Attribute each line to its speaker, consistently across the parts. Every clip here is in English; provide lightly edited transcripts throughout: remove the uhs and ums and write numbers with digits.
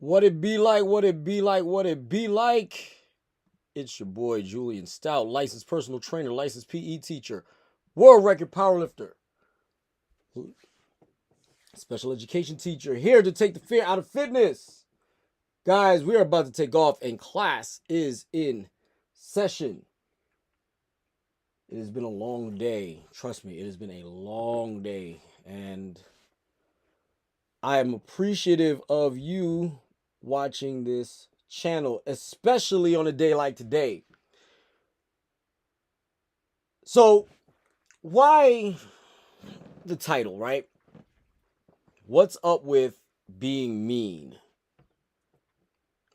Speaker 1: What it be like, what it be like, what it be like. It's your boy, Julien Stoutt, licensed personal trainer, licensed PE teacher, world record powerlifter, special education teacher, here to take the fear out of fitness. Guys, we are about to take off and class is in session. It has been a long day. Trust me, it has been a long day. And I am appreciative of you watching this channel, especially on a day like today. So, why the title, right? What's up with being mean?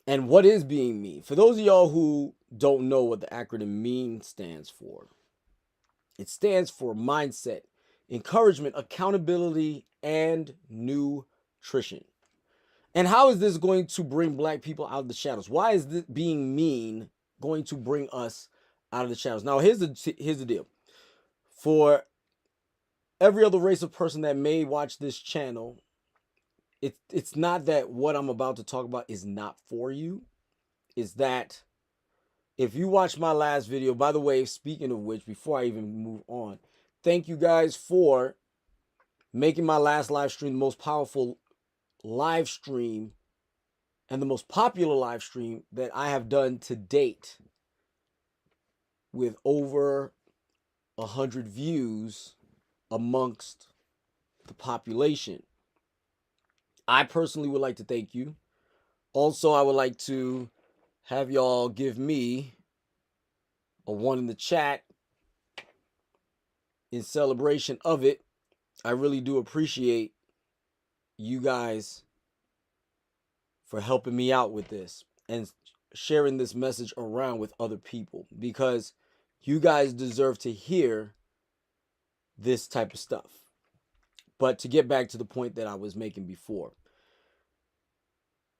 Speaker 1: And what is being mean? For those of y'all who don't know what the acronym MEAN stands for, it stands for mindset, encouragement, accountability, and nutrition. And how is this going to bring black people out of the shadows? Why is this being mean going to bring us out of the shadows? Now, here's the deal. For every other race of person that may watch this channel, it's not that what I'm about to talk about is not for you. It's that if you watch my last video, by the way, speaking of which, before I even move on, thank you guys for making my last live stream the most powerful live stream and the most popular live stream that I have done to date, with over 100 views amongst the population. I personally would like to thank you. Also, I would like to have y'all give me a 1 in the chat in celebration of it. I really do appreciate you guys for helping me out with this and sharing this message around with other people, because you guys deserve to hear this type of stuff. But to get back to the point that I was making before,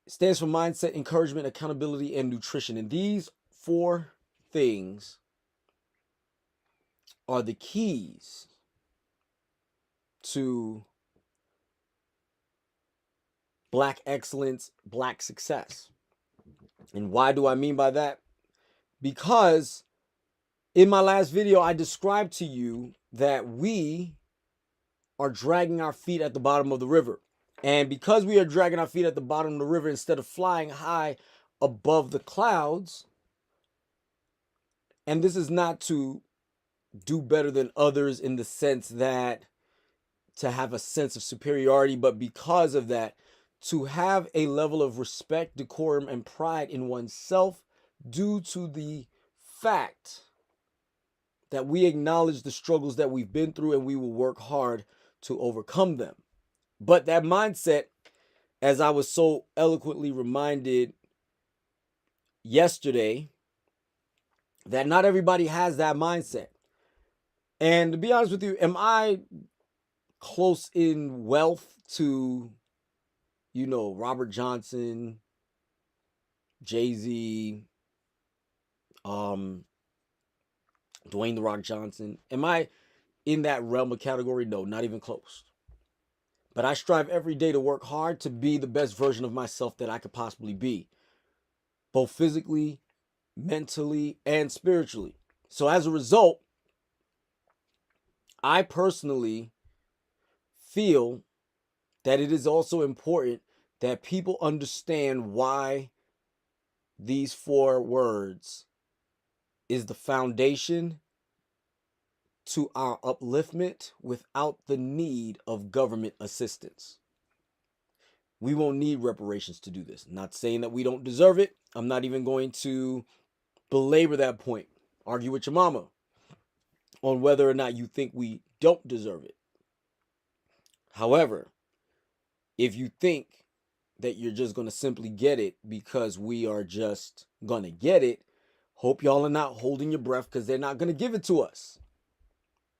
Speaker 1: it stands for mindset, encouragement, accountability, and nutrition. And these 4 things are the keys to black excellence, black success. And why do I mean by that? Because In my last video, I described to you that we are dragging our feet at the bottom of the river. And because we are dragging our feet at the bottom of the river instead of flying high above the clouds, and this is not to do better than others in the sense that to have a sense of superiority, but because of that, to have a level of respect, decorum, and pride in oneself due to the fact that we acknowledge the struggles that we've been through and we will work hard to overcome them. But that mindset, as I was so eloquently reminded yesterday, that not everybody has that mindset. And to be honest with you, am I close in wealth to, Robert Johnson, Jay-Z, Dwayne The Rock Johnson? Am I in that realm of category? No, not even close. But I strive every day to work hard to be the best version of myself that I could possibly be, both physically, mentally, and spiritually. So as a result, I personally feel that it is also important that people understand why these 4 words is the foundation to our upliftment without the need of government assistance. We won't need reparations to do this. I'm not saying that we don't deserve it. I'm not even going to belabor that point. Argue with your mama on whether or not you think we don't deserve it. However, if you think that you're just going to simply get it because we are just going to get it, hope y'all are not holding your breath, because they're not going to give it to us.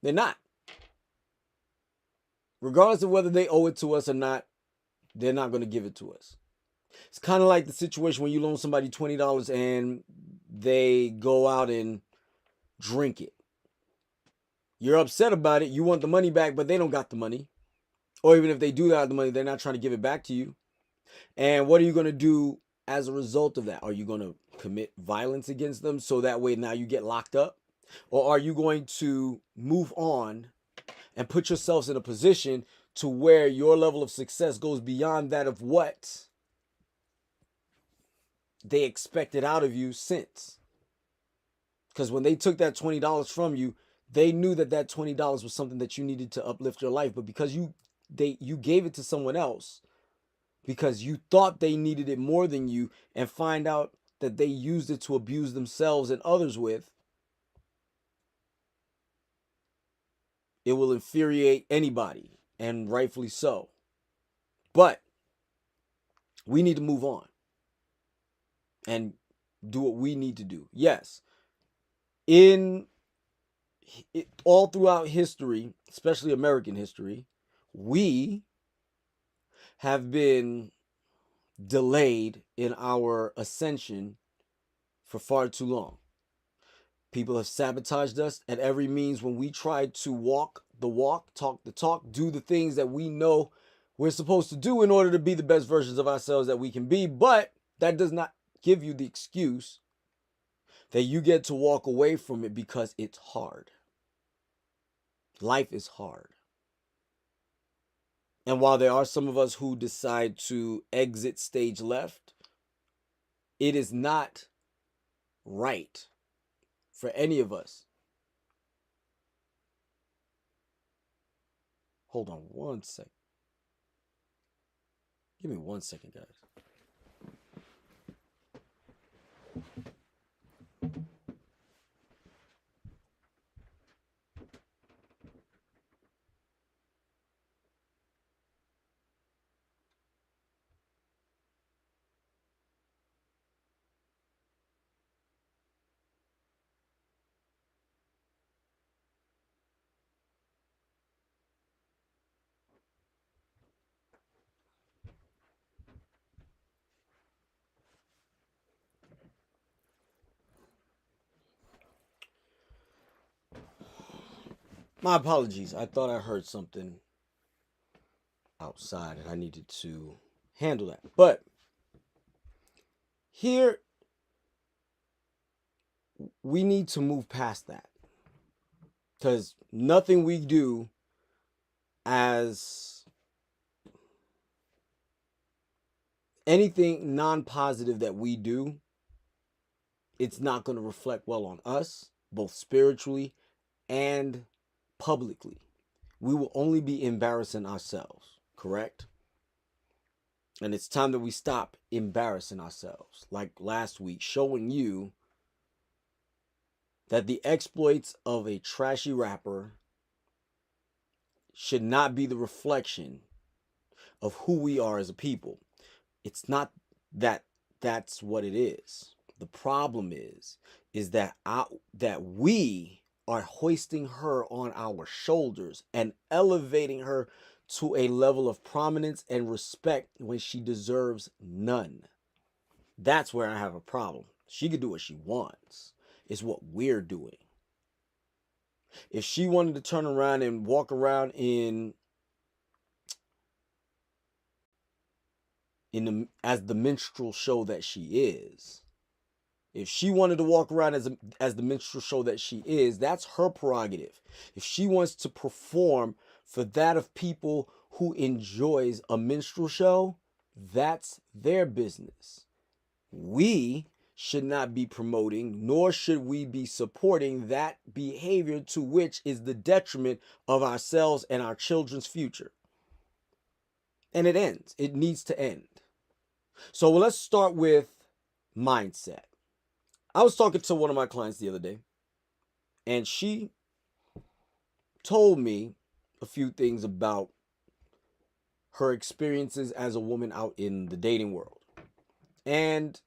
Speaker 1: They're not. Regardless of whether they owe it to us or not, they're not going to give it to us. It's kind of like the situation when you loan somebody $20 and they go out and drink it. You're upset about it. You want the money back, but they don't got the money. Or even if they do have the money, they're not trying to give it back to you. And what are you going to do as a result of that? Are you going to commit violence against them so that way now you get locked up? Or are you going to move on and put yourselves in a position to where your level of success goes beyond that of what they expected out of you since? Because when they took that $20 from you, they knew that that $20 was something that you needed to uplift your life. But because you gave it to someone else, because you thought they needed it more than you, and find out that they used it to abuse themselves and others with, it will infuriate anybody, and rightfully so. But we need to move on and do what we need to do. Yes, all throughout history, especially American history, we have been delayed in our ascension for far too long. People have sabotaged us at every means when we try to walk the walk, talk the talk, do the things that we know we're supposed to do in order to be the best versions of ourselves that we can be. But that does not give you the excuse that you get to walk away from it because it's hard. Life is hard. And while there are some of us who decide to exit stage left, it is not right for any of us. Hold on one second. Give me 1 second, guys. My apologies. I thought I heard something outside and I needed to handle that. But here we need to move past that, because nothing we do as anything non-positive that we do, it's not going to reflect well on us, both spiritually and publicly. We will only be embarrassing ourselves, correct? And it's time that we stop embarrassing ourselves. Like last week, showing you that the exploits of a trashy rapper should not be the reflection of who we are as a people. It's not that that's what it is. The problem is that we are hoisting her on our shoulders and elevating her to a level of prominence and respect when she deserves none. That's where I have a problem. She can do what she wants. It's what we're doing. If she wanted to turn around and walk around as the minstrel show that she is, if she wanted to walk around as the minstrel show that she is, that's her prerogative. If she wants to perform for that of people who enjoys a minstrel show, that's their business. We should not be promoting, nor should we be supporting that behavior to which is the detriment of ourselves and our children's future. And it ends. It needs to end. So let's start with mindset. I was talking to one of my clients the other day, and she told me a few things about her experiences as a woman out in the dating world. And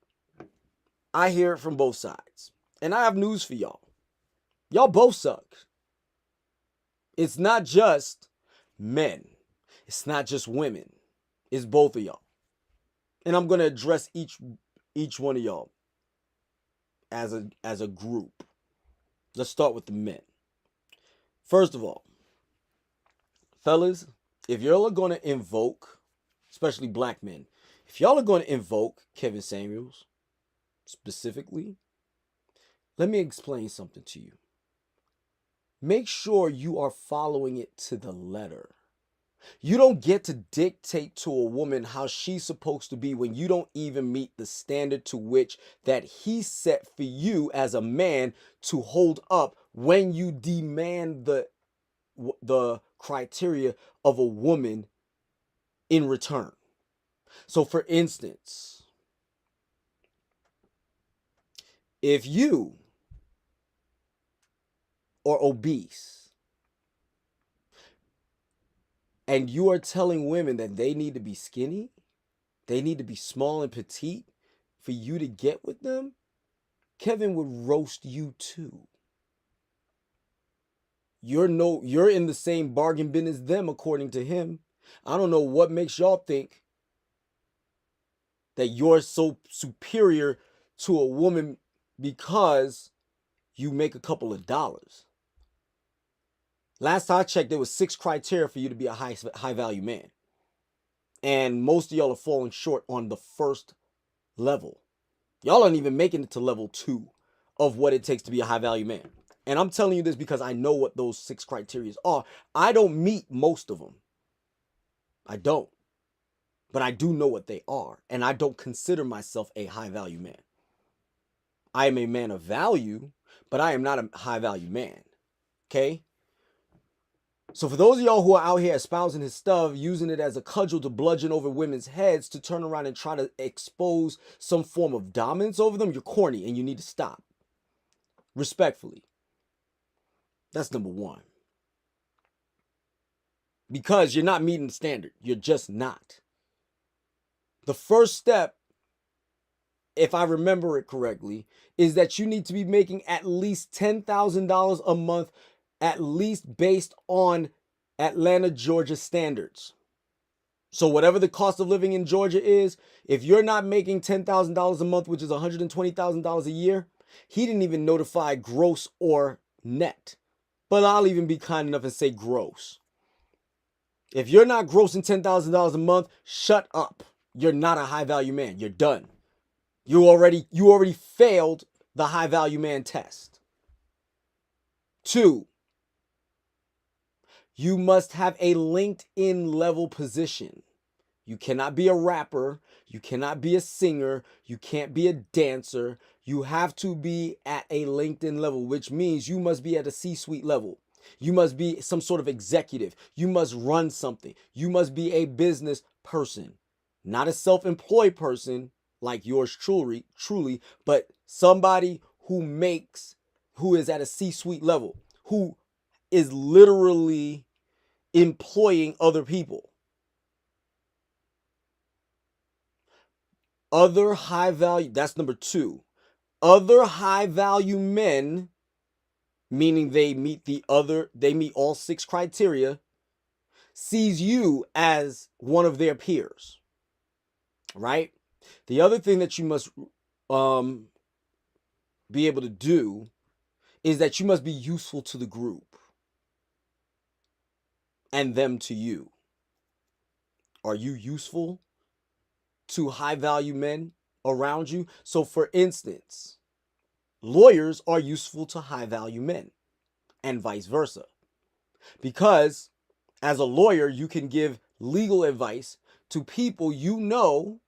Speaker 1: I hear it from both sides. And I have news for y'all. Y'all both suck. It's not just men. It's not just women. It's both of y'all. And I'm going to address each one of y'all as a group. Let's start with the men. First of all, fellas, if y'all are going to invoke, especially black men, if y'all are going to invoke Kevin Samuels specifically, let me explain something to you. Make sure you are following it to the letter. You don't get to dictate to a woman how she's supposed to be when you don't even meet the standard to which that he set for you as a man to hold up when you demand the criteria of a woman in return. So for instance, if you are obese and you are telling women that they need to be skinny, they need to be small and petite for you to get with them, Kevin would roast you too. You're in the same bargain bin as them, according to him. I don't know what makes y'all think that you're so superior to a woman because you make a couple of dollars. Last time I checked, there was 6 criteria for you to be a high value man. And most of y'all are falling short on the first level. Y'all aren't even making it to level 2 of what it takes to be a high value man. And I'm telling you this because I know what those 6 criteria are. I don't meet most of them. I don't. But I do know what they are. And I don't consider myself a high value man. I am a man of value, but I am not a high value man. Okay? So for those of y'all who are out here espousing his stuff, using it as a cudgel to bludgeon over women's heads to turn around and try to expose some form of dominance over them, you're corny and you need to stop. Respectfully. That's number 1. Because you're not meeting the standard. You're just not. The first step, if I remember it correctly, is that you need to be making at least $10,000 a month, at least based on Atlanta, Georgia standards. So whatever the cost of living in Georgia is, if you're not making $10,000 a month, which is $120,000 a year, he didn't even notify gross or net. But I'll even be kind enough and say gross. If you're not grossing $10,000 a month, shut up. You're not a high value man. You're done. You already failed the high value man test. 2, you must have a LinkedIn level position. You cannot be a rapper. You cannot be a singer. You can't be a dancer. You have to be at a LinkedIn level, which means you must be at a C-suite level. You must be some sort of executive. You must run something. You must be a business person, not a self-employed person like yours truly, but somebody who is at a C-suite level, who is literally employing other people. Other high value, that's number 2. Other high value men, meaning they meet all 6 criteria, sees you as one of their peers, right? The other thing that you must be able to do is that you must be useful to the group and them to you. Are you useful to high value men around you? So for instance, lawyers are useful to high value men and vice versa. Because as a lawyer, you can give legal advice to people you know,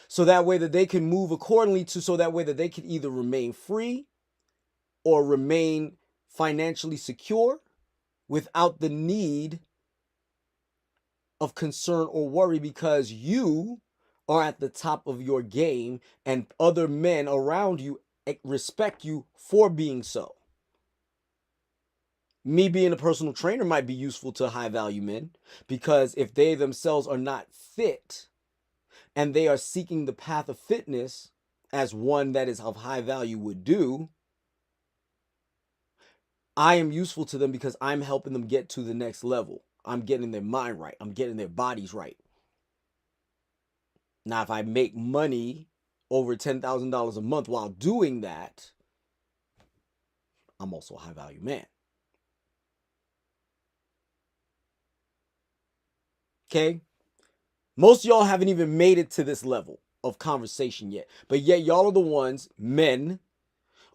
Speaker 1: so that way that they can move accordingly so that way that they can either remain free or remain financially secure without the need of concern or worry, because you are at the top of your game and other men around you respect you for being so. Me being a personal trainer might be useful to high value men, because if they themselves are not fit and they are seeking the path of fitness as one that is of high value would do, I am useful to them because I'm helping them get to the next level. I'm getting their mind right. I'm getting their bodies right. Now, if I make money over $10,000 a month while doing that, I'm also a high value man. Okay? Most of y'all haven't even made it to this level of conversation yet. But yet y'all are the ones, men,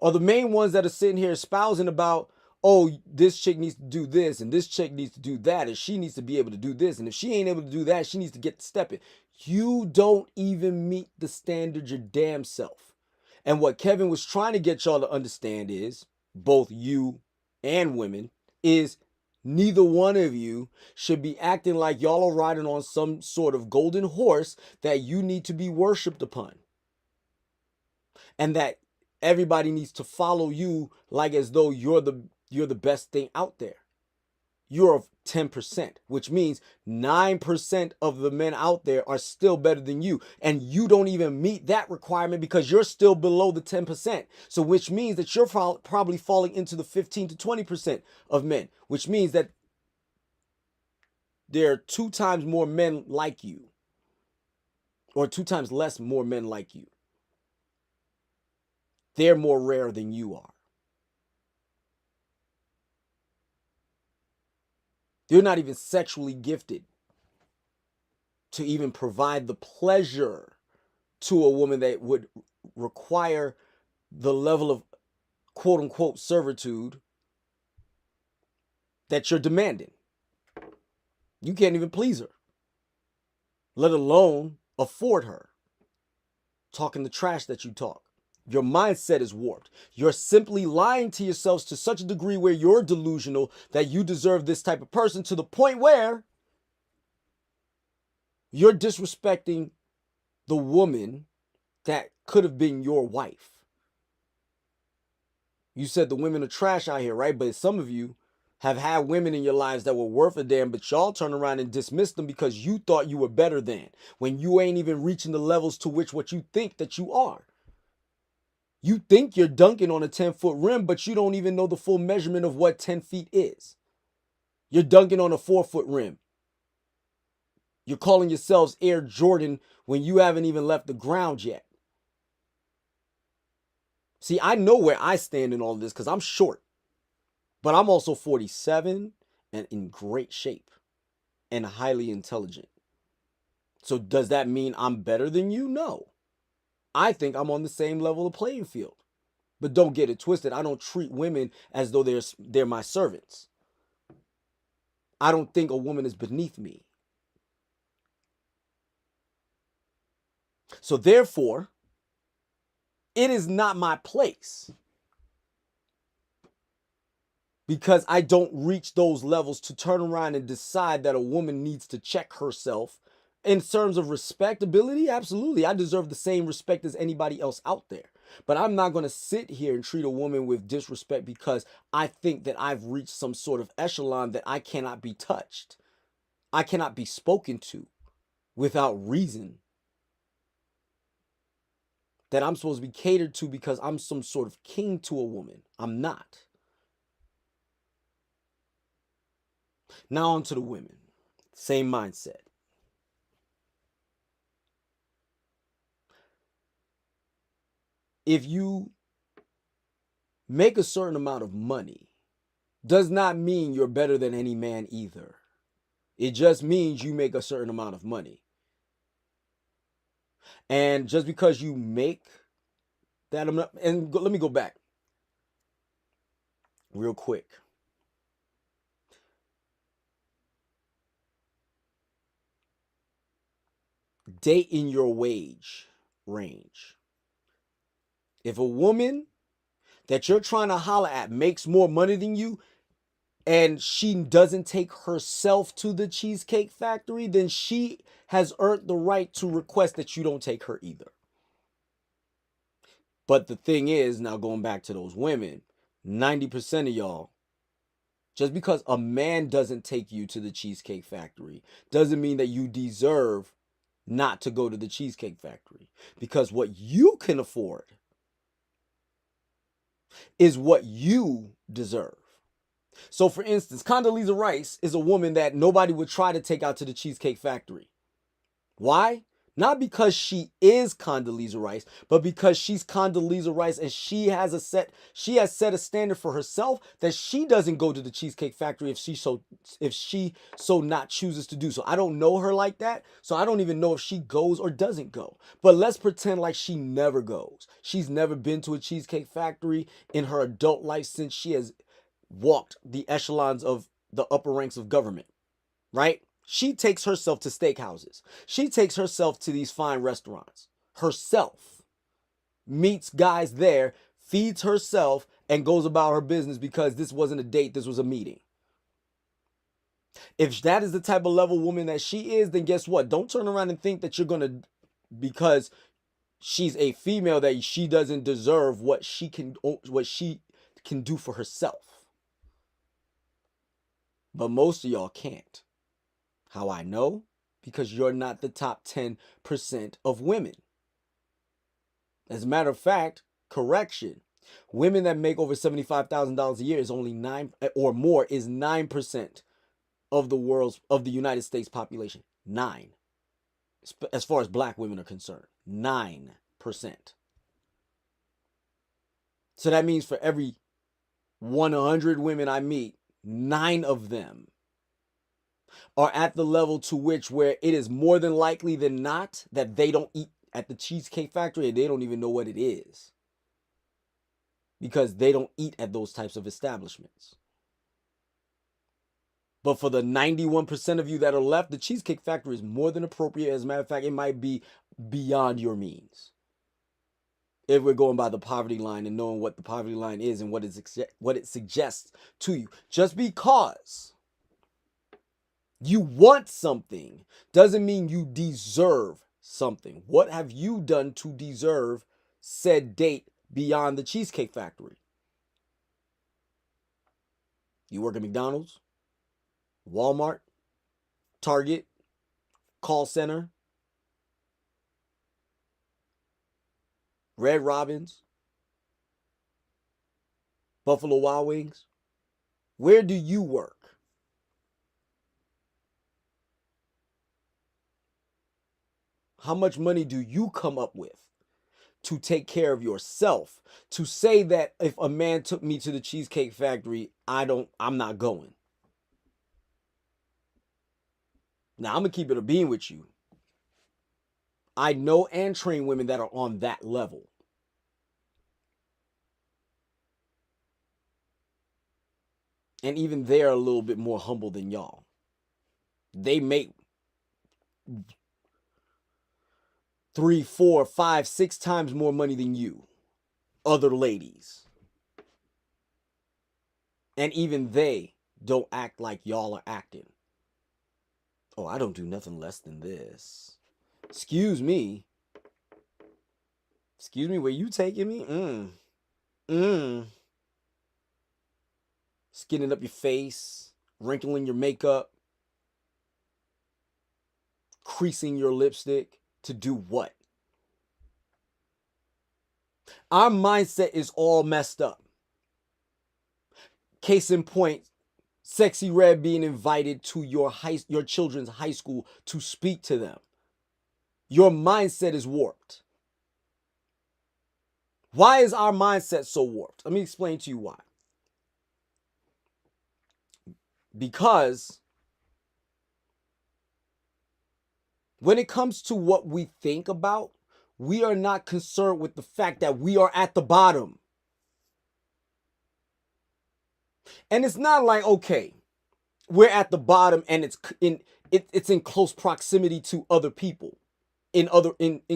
Speaker 1: are the main ones that are sitting here espousing about, oh, this chick needs to do this and this chick needs to do that and she needs to be able to do this. And if she ain't able to do that, she needs to get to stepping. You don't even meet the standard your damn self. And what Kevin was trying to get y'all to understand is, both you and women, is neither one of you should be acting like y'all are riding on some sort of golden horse that you need to be worshipped upon. And that everybody needs to follow you like as though you're the best thing out there. You're 10%, which means 9% of the men out there are still better than you. And you don't even meet that requirement because you're still below the 10%. So which means that you're probably falling into the 15 to 20% of men, which means that there are 2 times more men like you, or 2 times less more men like you. They're more rare than you are. They're not even sexually gifted to even provide the pleasure to a woman that would require the level of quote unquote servitude that you're demanding. You can't even please her, let alone afford her. Talking the trash that you talk. Your mindset is warped. You're simply lying to yourselves to such a degree where you're delusional that you deserve this type of person, to the point where you're disrespecting the woman that could have been your wife. You said the women are trash out here, right? But some of you have had women in your lives that were worth a damn, but y'all turn around and dismiss them because you thought you were better than, when you ain't even reaching the levels to which what you think that you are. You think you're dunking on a 10-foot rim, but you don't even know the full measurement of what 10 feet is. You're dunking on a 4-foot rim. You're calling yourselves Air Jordan when you haven't even left the ground yet. See, I know where I stand in all of this because I'm short. But I'm also 47 and in great shape and highly intelligent. So does that mean I'm better than you? No. I think I'm on the same level of playing field. But don't get it twisted. I don't treat women as though they're my servants. I don't think a woman is beneath me. So therefore, it is not my place, because I don't reach those levels to turn around and decide that a woman needs to check herself. In terms of respectability, absolutely. I deserve the same respect as anybody else out there. But I'm not going to sit here and treat a woman with disrespect because I think that I've reached some sort of echelon that I cannot be touched. I cannot be spoken to without reason. That I'm supposed to be catered to because I'm some sort of king to a woman. I'm not. Now on to the women. Same mindset. If you make a certain amount of money, does not mean you're better than any man either. It just means you make a certain amount of money. And just because you make that amount, and let me go back real quick. Date in your wage range. If a woman that you're trying to holler at makes more money than you, and she doesn't take herself to the Cheesecake Factory, then she has earned the right to request that you don't take her either. But the thing is, now going back to those women, 90% of y'all, just because a man doesn't take you to the Cheesecake Factory doesn't mean that you deserve not to go to the Cheesecake Factory. Because what you can afford is what you deserve. So for instance, Condoleezza Rice is a woman that nobody would try to take out to the Cheesecake Factory. Why? Not because she is Condoleezza Rice, but because she's Condoleezza Rice and she has set a standard for herself that she doesn't go to the Cheesecake Factory if she so not chooses to do so. I don't know her like that, so I don't even know if she goes or doesn't go. But let's pretend like she never goes. She's never been to a Cheesecake Factory in her adult life since she has walked the echelons of the upper ranks of government, right? She takes herself to steakhouses. She takes herself to these fine restaurants. Herself. Meets guys there, feeds herself, and goes about her business because this wasn't a date, this was a meeting. If that is the type of level woman that she is, then guess what? Don't turn around and think that you're going to, because she's a female, that she doesn't deserve what she can do for herself. But most of y'all can't. How I know? Because you're not the top 10% of women. As a matter of fact, correction, women that make over $75,000 a year is only 9 or more is 9% of the United States population. 9. As far as black women are concerned, 9%. So that means for every 100 women I meet, 9 of them are at the level to which where it is more than likely than not that they don't eat at the Cheesecake Factory and they don't even know what it is. Because they don't eat at those types of establishments. But for the 91% of you that are left, the Cheesecake Factory is more than appropriate. As a matter of fact, it might be beyond your means. If we're going by the poverty line and knowing what the poverty line is and what it suggests to you. Just because you want something doesn't mean you deserve something. What have you done to deserve said date beyond the Cheesecake Factory? You work at McDonald's, Walmart, Target, call center, Red Robin's, Buffalo Wild Wings. Where do you work? How much money do you come up with to take care of yourself? To say that if a man took me to the Cheesecake Factory, I'm not going. Now, I'm going to keep it a bean with you. I know and train women that are on that level. And even they're a little bit more humble than y'all. They make 3, 4, 5, 6 times more money than you, other ladies. And even they don't act like y'all are acting. Oh, I don't do nothing less than this. Excuse me. Excuse me, where you taking me? Skinning up your face, wrinkling your makeup, creasing your lipstick to do what? Our mindset is all messed up. Case in point, Sexy Red being invited to your children's high school to speak to them. Your mindset is warped. Why is our mindset so warped? Let me explain to you why. Because when it comes to what we think about, we are not concerned with the fact that we are at the bottom. And it's not like, okay, we're at the bottom and it's in close proximity to other people, in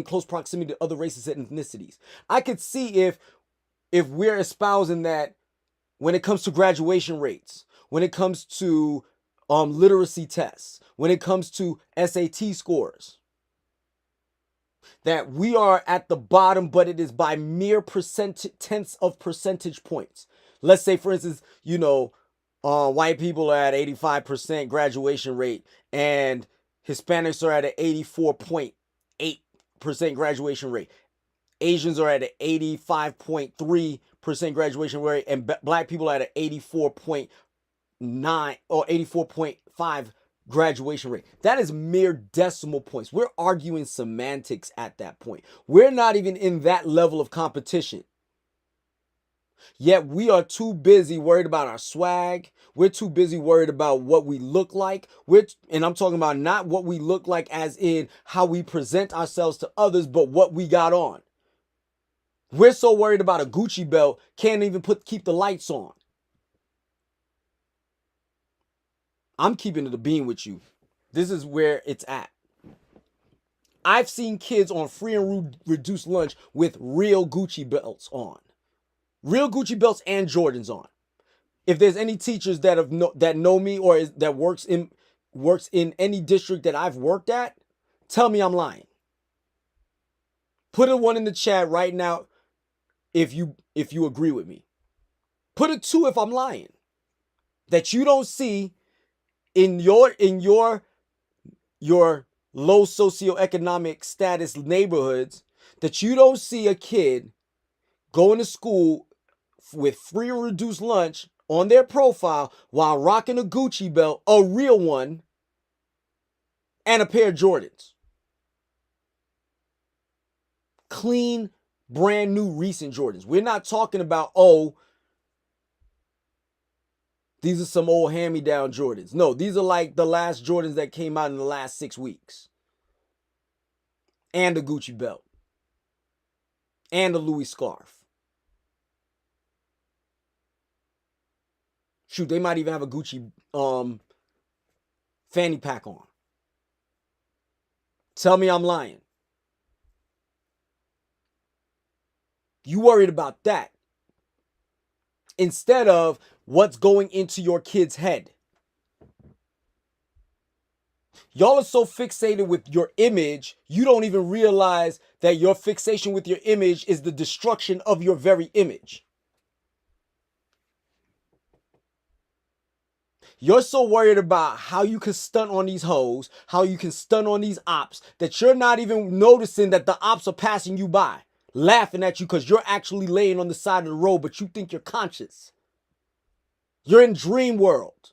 Speaker 1: close proximity to other races and ethnicities. I could see if we're espousing that when it comes to graduation rates, when it comes to literacy tests, when it comes to SAT scores, that we are at the bottom, but it is by mere tenths of percentage points. Let's say, for instance, white people are at 85% graduation rate and Hispanics are at an 84.8% graduation rate. Asians are at an 85.3% graduation rate, and black people are at an 84.9 or 84.5 graduation rate. That is mere decimal points. We're arguing semantics at that point. We're not even in that level of competition. Yet we are too busy worried about our swag. We're too busy worried about what we look like. And I'm talking about not what we look like as in how we present ourselves to others, but what we got on. We're so worried about a Gucci belt, can't even keep the lights on. I'm keeping it a beam with you. This is where it's at. I've seen kids on free and reduced lunch with real Gucci belts on. Real Gucci belts and Jordans on. If there's any teachers that know me or that works in any district that I've worked at, tell me I'm lying. Put a 1 in the chat right now if you agree with me. Put a 2 if I'm lying. That you don't see in your low socioeconomic status neighborhoods, that you don't see a kid going to school with free or reduced lunch on their profile while rocking a Gucci belt, a real one, and a pair of Jordans. Clean, brand new, recent Jordans. We're not talking about, these are some old hand-me-down Jordans. No, these are like the last Jordans that came out in the last 6 weeks. And a Gucci belt. And a Louis scarf. Shoot, they might even have a Gucci fanny pack on. Tell me I'm lying. You worried about that instead of what's going into your kid's head. Y'all are so fixated with your image, you don't even realize that your fixation with your image is the destruction of your very image. You're so worried about how you can stunt on these hoes, how you can stunt on these ops, that you're not even noticing that the ops are passing you by, laughing at you because you're actually laying on the side of the road, but you think you're conscious. You're in dream world.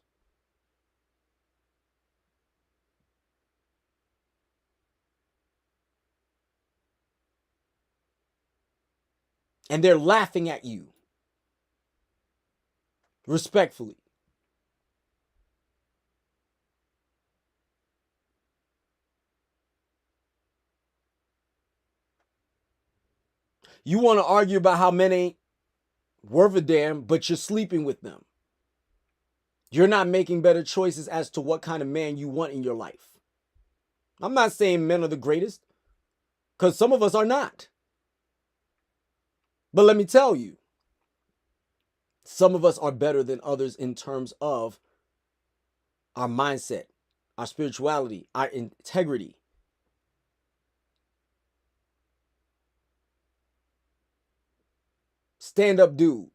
Speaker 1: And they're laughing at you. Respectfully. You want to argue about how men ain't worth a damn, but you're sleeping with them. You're not making better choices as to what kind of man you want in your life. I'm not saying men are the greatest, because some of us are not. But let me tell you, some of us are better than others in terms of our mindset, our spirituality, our integrity. Stand-up dude.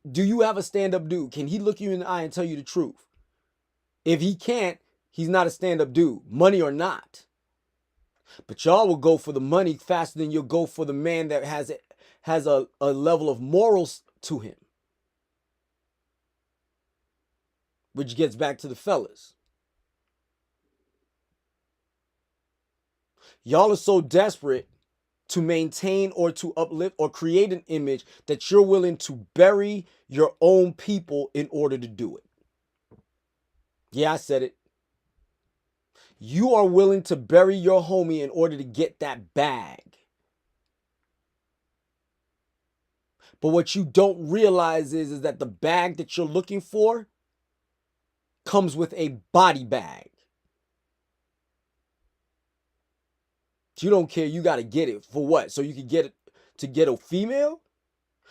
Speaker 1: Do you have a stand-up dude? Can he look you in the eye and tell you the truth? If he can't, he's not a stand-up dude, money or not. But y'all will go for the money faster than you'll go for the man that has a level of morals to him. Which gets back to the fellas. Y'all are so desperate to maintain or to uplift or create an image that you're willing to bury your own people in order to do it. Yeah, I said it. You are willing to bury your homie in order to get that bag. But what you don't realize is that the bag that you're looking for comes with a body bag. You don't care. You got to get it. For what? So you can get it to get a female?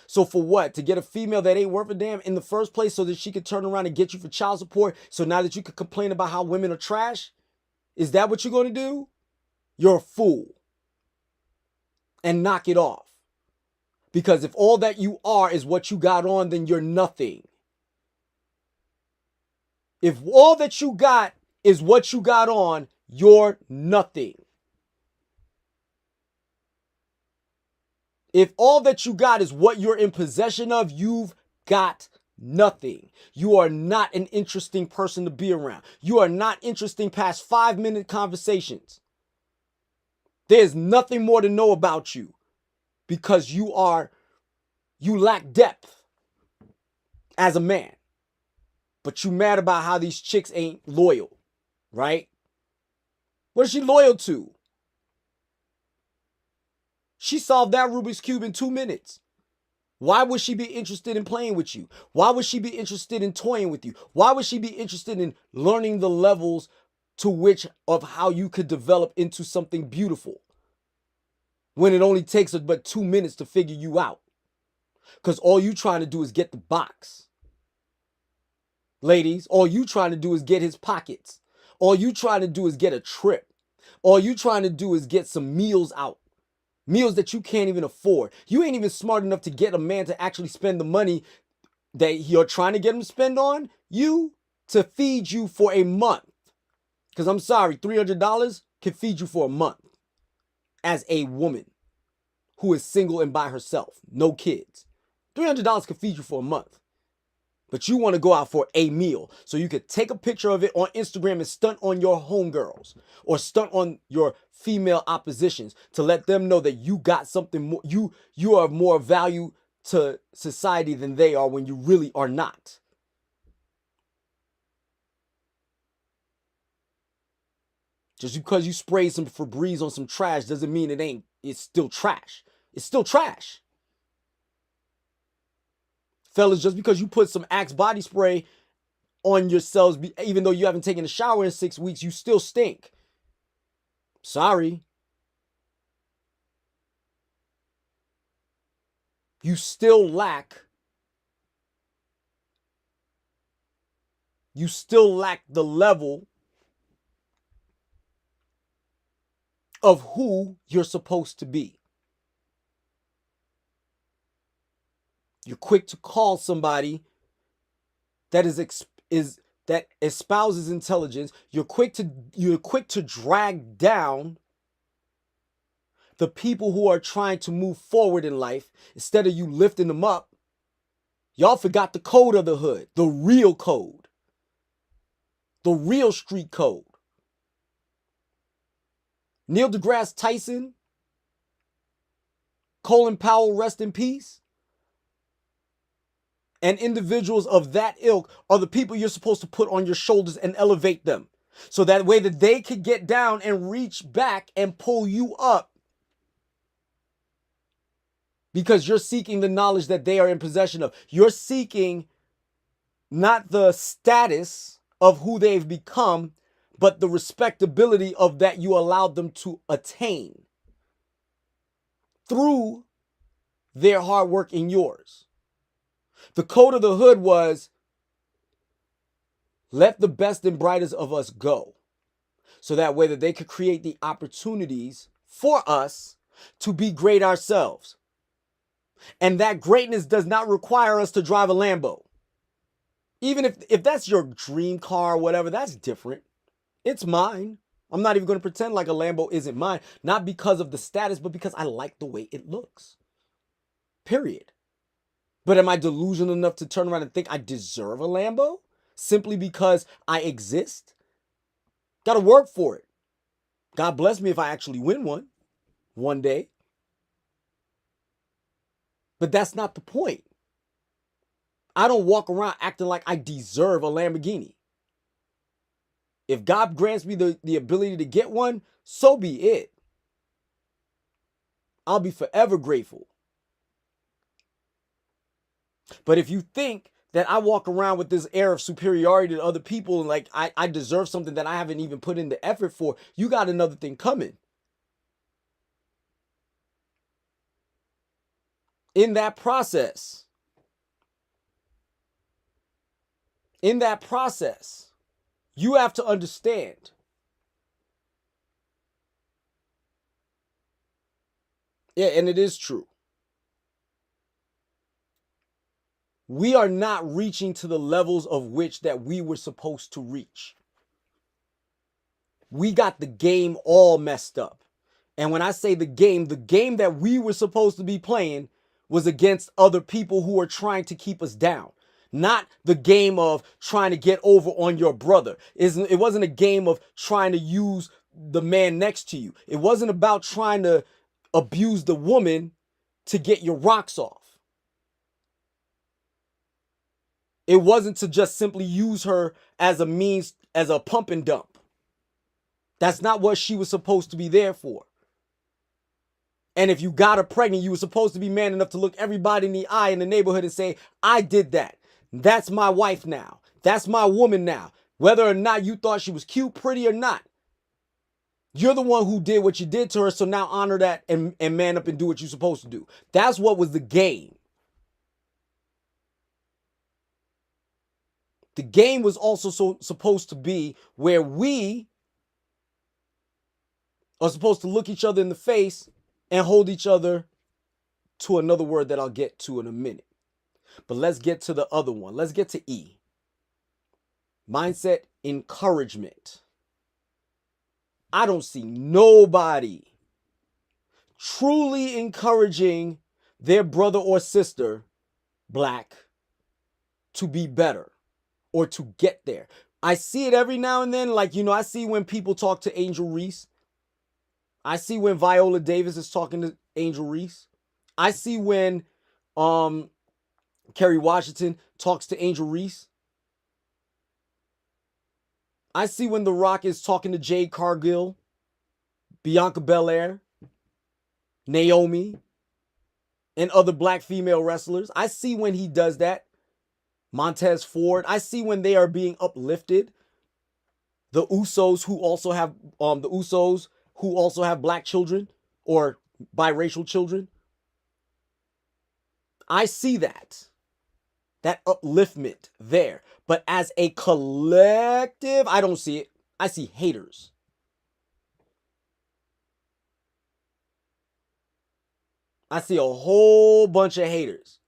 Speaker 1: So for what? To get a female that ain't worth a damn in the first place so that she could turn around and get you for child support so now that you could complain about how women are trash? Is that what you're going to do? You're a fool. And knock it off. Because if all that you are is what you got on, then you're nothing. If all that you got is what you got on, you're nothing. If all that you got is what you're in possession of, you've got nothing. You are not an interesting person to be around. You are not interesting past 5-minute conversations. There's nothing more to know about you because you lack depth as a man. But you mad about how these chicks ain't loyal, right? What is she loyal to? She solved that Rubik's Cube in 2 minutes. Why would she be interested in playing with you? Why would she be interested in toying with you? Why would she be interested in learning the levels to which of how you could develop into something beautiful when it only takes her but 2 minutes to figure you out? Because all you trying to do is get the box. Ladies, all you trying to do is get his pockets. All you trying to do is get a trip. All you trying to do is get some meals out. Meals that you can't even afford. You ain't even smart enough to get a man to actually spend the money that you're trying to get him to spend on you to feed you for a month. Because I'm sorry, $300 can feed you for a month as a woman who is single and by herself, no kids. $300 can feed you for a month. But you want to go out for a meal so you could take a picture of it on Instagram and stunt on your homegirls or stunt on your female oppositions to let them know that you got something more. You are of more value to society than they are when you really are not. Just because you sprayed some Febreze on some trash doesn't mean it's still trash. It's still trash. Fellas, just because you put some Axe body spray on yourselves, even though you haven't taken a shower in 6 weeks, you still stink. Sorry. You still lack the level of who you're supposed to be. You're quick to call somebody that that espouses intelligence. You're quick to drag down the people who are trying to move forward in life instead of you lifting them up. Y'all forgot the code of the hood, the real code, the real street code. Neil deGrasse Tyson, Colin Powell, rest in peace. And individuals of that ilk are the people you're supposed to put on your shoulders and elevate them. So that way that they could get down and reach back and pull you up. because you're seeking the knowledge that they are in possession of. You're seeking not the status of who they've become, but the respectability of that you allowed them to attain through their hard work and yours. The code of the hood was, let the best and brightest of us go, so that way that they could create the opportunities for us to be great ourselves. And that greatness does not require us to drive a Lambo. Even if that's your dream car or whatever, that's different. It's mine. I'm not even going to pretend like a Lambo isn't mine. Not because of the status, but because I like the way it looks. Period. But am I delusional enough to turn around and think I deserve a Lambo simply because I exist? Got to work for it. God bless me if I actually win one day. But that's not the point. I don't walk around acting like I deserve a Lamborghini. If God grants me the ability to get one, so be it. I'll be forever grateful. But if you think that I walk around with this air of superiority to other people and like I deserve something that I haven't even put in the effort for, you got another thing coming. In that process, you have to understand and it is true. We are not reaching to the levels of which that we were supposed to reach. We got the game all messed up. And when I say the game that we were supposed to be playing was against other people who are trying to keep us down. Not the game of trying to get over on your brother. It wasn't a game of trying to use the man next to you. It wasn't about trying to abuse the woman to get your rocks off. It wasn't to just simply use her as a means, as a pump and dump. That's not what she was supposed to be there for. And if you got her pregnant, you were supposed to be man enough to look everybody in the eye in the neighborhood and say, I did that. That's my wife now. That's my woman now. Whether or not you thought she was cute, pretty or not. You're the one who did what you did to her, so now honor that and man up and do what you're supposed to do. That's what was the game. The game was also supposed to be where we are supposed to look each other in the face and hold each other to another word that I'll get to in a minute. But let's get to the other one. Let's get to E. Mindset encouragement. I don't see nobody truly encouraging their brother or sister, black, to be better or to get there. I see it every now and then. Like, I see when people talk to Angel Reese. I see when Viola Davis is talking to Angel Reese. I see when Kerry Washington talks to Angel Reese. I see when The Rock is talking to Jade Cargill, Bianca Belair, Naomi, and other black female wrestlers. I see when he does that. Montez Ford. I see when they are being uplifted. The Usos who also have black children or biracial children. I see that upliftment there. But as a collective, I don't see it. I see haters. I see a whole bunch of haters.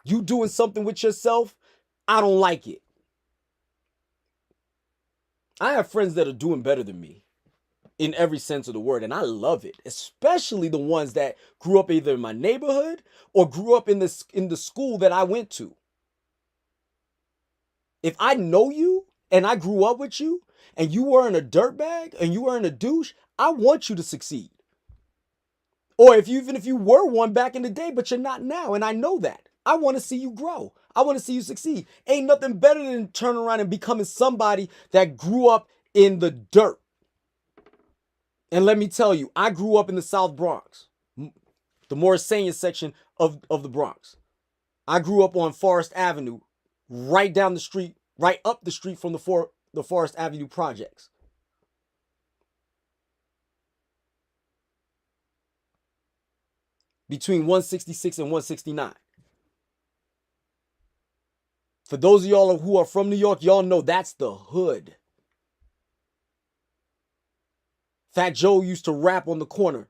Speaker 1: You doing something with yourself, I don't like it. I have friends that are doing better than me in every sense of the word, and I love it, especially the ones that grew up either in my neighborhood or grew up in the school that I went to. If I know you and I grew up with you and you weren't a dirtbag and you weren't a douche, I want you to succeed. Or even if you were one back in the day, but you're not now, and I know that. I want to see you grow. I want to see you succeed. Ain't nothing better than turning around and becoming somebody that grew up in the dirt. And let me tell you, I grew up in the South Bronx. the Morrisania section of the Bronx. I grew up on Forest Avenue, right down the street, right up the street from the Forest Avenue projects. Between 166 and 169. For those of y'all who are from New York, y'all know that's the hood. Fat Joe used to rap on the corner,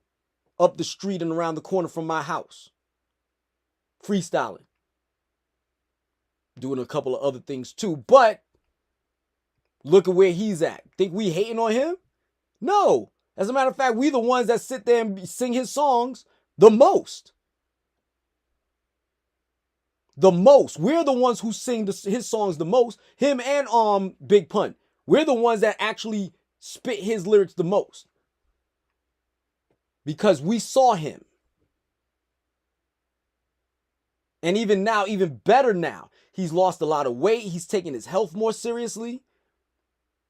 Speaker 1: up the street and around the corner from my house. Freestyling. Doing a couple of other things too. But look at where he's at. Think we hating on him? No. As a matter of fact, we the ones that sit there and sing his songs the most. The most. We're the ones who sing his songs the most. Him and Big Pun. We're the ones that actually spit his lyrics the most. Because we saw him. And even now, even better now, he's lost a lot of weight. He's taking his health more seriously.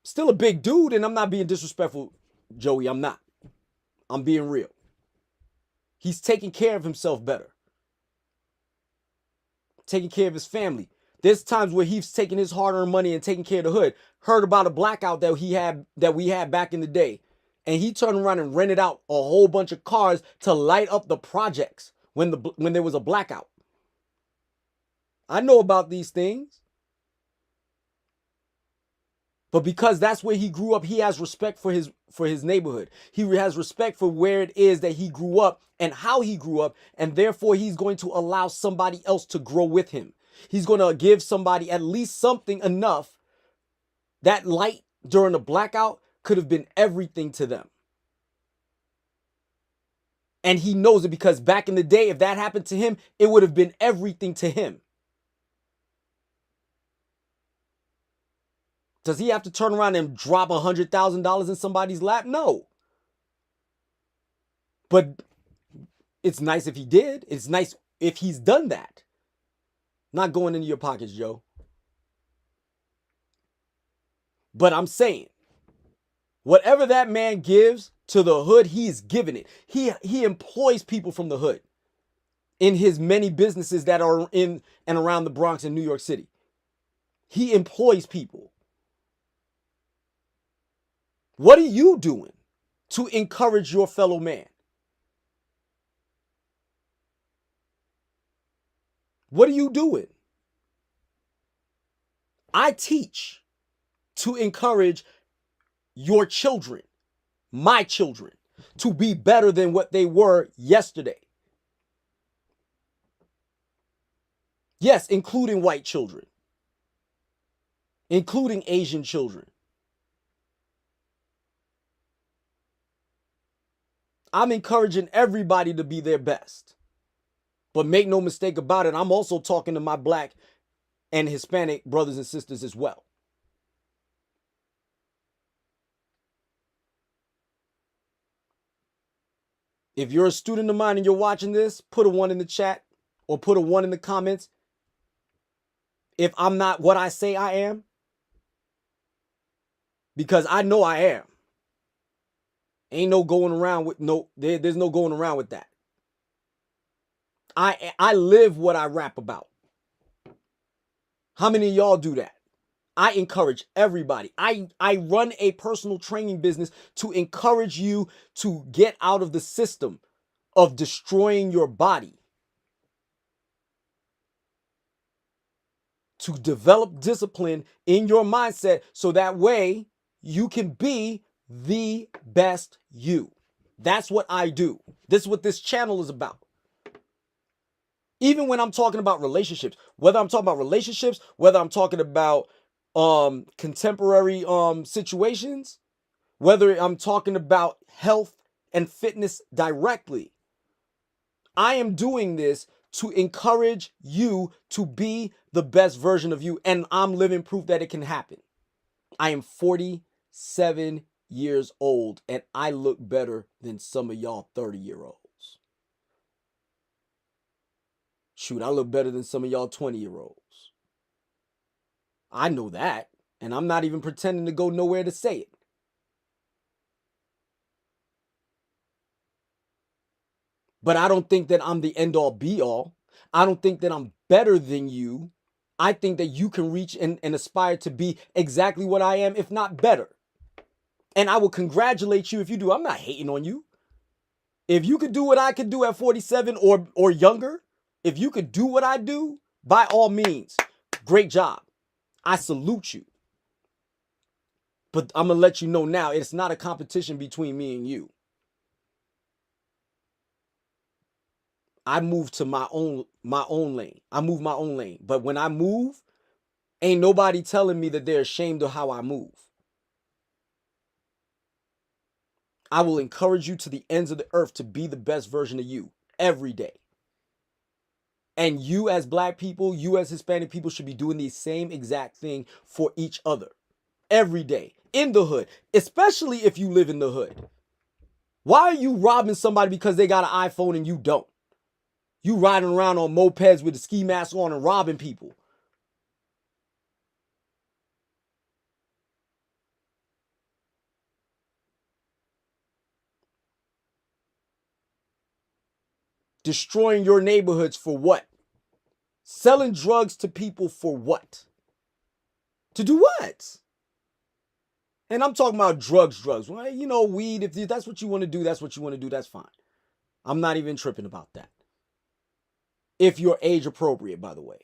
Speaker 1: Still a big dude, and I'm not being disrespectful, Joey. I'm not. I'm being real. He's taking care of himself better. Taking care of his family. There's times where he's taking his hard-earned money and taking care of the hood. Heard about a blackout that we had back in the day. And he turned around and rented out a whole bunch of cars to light up the projects when there was a blackout. I know about these things. But because that's where he grew up, he has respect for his neighborhood. He has respect for where it is that he grew up and how he grew up. And therefore, he's going to allow somebody else to grow with him. He's going to give somebody at least something enough. That light during the blackout could have been everything to them. And he knows it because back in the day, if that happened to him, it would have been everything to him. Does he have to turn around and drop $100,000 in somebody's lap? No. But it's nice if he did. It's nice if he's done that. Not going into your pockets, Joe. But I'm saying, whatever that man gives to the hood, he's giving it. He employs people from the hood in his many businesses that are in and around the Bronx and New York City. He employs people. What are you doing to encourage your fellow man? What are you doing? I teach to encourage your children, my children, to be better than what they were yesterday. Yes, including white children, including Asian children. I'm encouraging everybody to be their best. But make no mistake about it, I'm also talking to my black and Hispanic brothers and sisters as well. If you're a student of mine and you're watching this, put a 1 in the chat or put a 1 in the comments. If I'm not what I say I am, because I know I am. Ain't no going around with there's no going around with that. I live what I rap about. How many of y'all do that? I encourage everybody. I run a personal training business to encourage you to get out of the system of destroying your body. To develop discipline in your mindset so that way you can be the best you. That's what I do. This is what this channel is about. Even when I'm talking about relationships, whether I'm talking about relationships, whether I'm talking about contemporary situations, whether I'm talking about health and fitness directly, I am doing this to encourage you to be the best version of you, and I'm living proof that it can happen. I am 47 years old, and I look better than some of y'all 30-year-olds. Shoot, I look better than some of y'all 20-year-olds. I know that, and I'm not even pretending to go nowhere to say it. But I don't think that I'm the end all be all. I don't think that I'm better than you. I think that you can reach and aspire to be exactly what I am, if not better. And I will congratulate you if you do. I'm not hating on you. If you could do what I could do at 47 or younger, if you could do what I do, by all means, great job. I salute you. But I'm going to let you know now, it's not a competition between me and you. I move to my own lane. I move my own lane. But when I move, ain't nobody telling me that they're ashamed of how I move. I will encourage you to the ends of the earth to be the best version of you every day. And you as black people, you as Hispanic people should be doing the same exact thing for each other every day in the hood, especially if you live in the hood. Why are you robbing somebody because they got an iPhone and you don't? You riding around on mopeds with a ski mask on and robbing people. Destroying your neighborhoods for what? Selling drugs to people for what? To do what? And I'm talking about drugs. Well, you know, weed, if that's what you want to do, that's what you want to do, that's fine. I'm not even tripping about that. If you're age appropriate, by the way.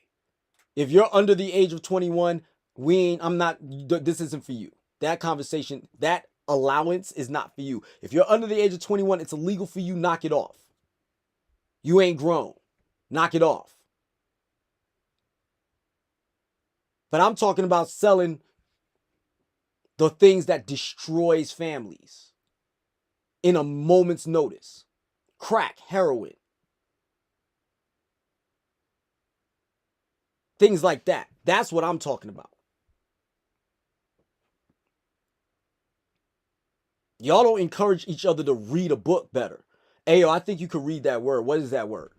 Speaker 1: If you're under the age of 21, this isn't for you. That conversation, that allowance is not for you. If you're under the age of 21, it's illegal for you, knock it off. You ain't grown. Knock it off. But I'm talking about selling the things that destroys families in a moment's notice. Crack, heroin. Things like that. That's what I'm talking about. Y'all don't encourage each other to read a book better. Hey, yo, I think you could read that word. What is that word?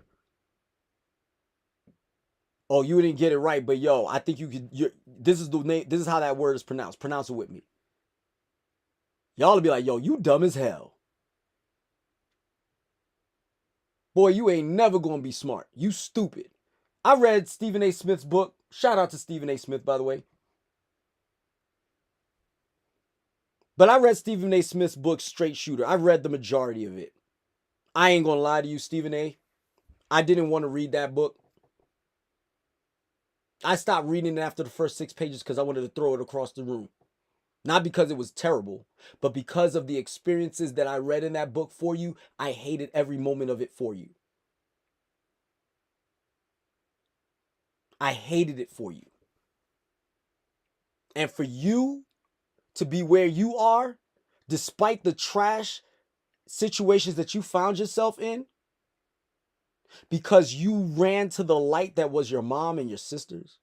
Speaker 1: Oh, you didn't get it right, but yo, I think you could. This is the name. This is how that word is pronounced. Pronounce it with me. Y'all will be like, yo, you dumb as hell. Boy, you ain't never gonna be smart. You stupid. I read Stephen A. Smith's book. Shout out to Stephen A. Smith, by the way. But I read Stephen A. Smith's book, Straight Shooter. I read the majority of it. I ain't gonna lie to you, Stephen A. I didn't want to read that book. I stopped reading it after the first 6 pages because I wanted to throw it across the room. Not because it was terrible, but because of the experiences that I read in that book for you. I hated every moment of it for you. I hated it for you. And for you to be where you are, despite the trash situations that you found yourself in, because you ran to the light that was your mom and your sisters,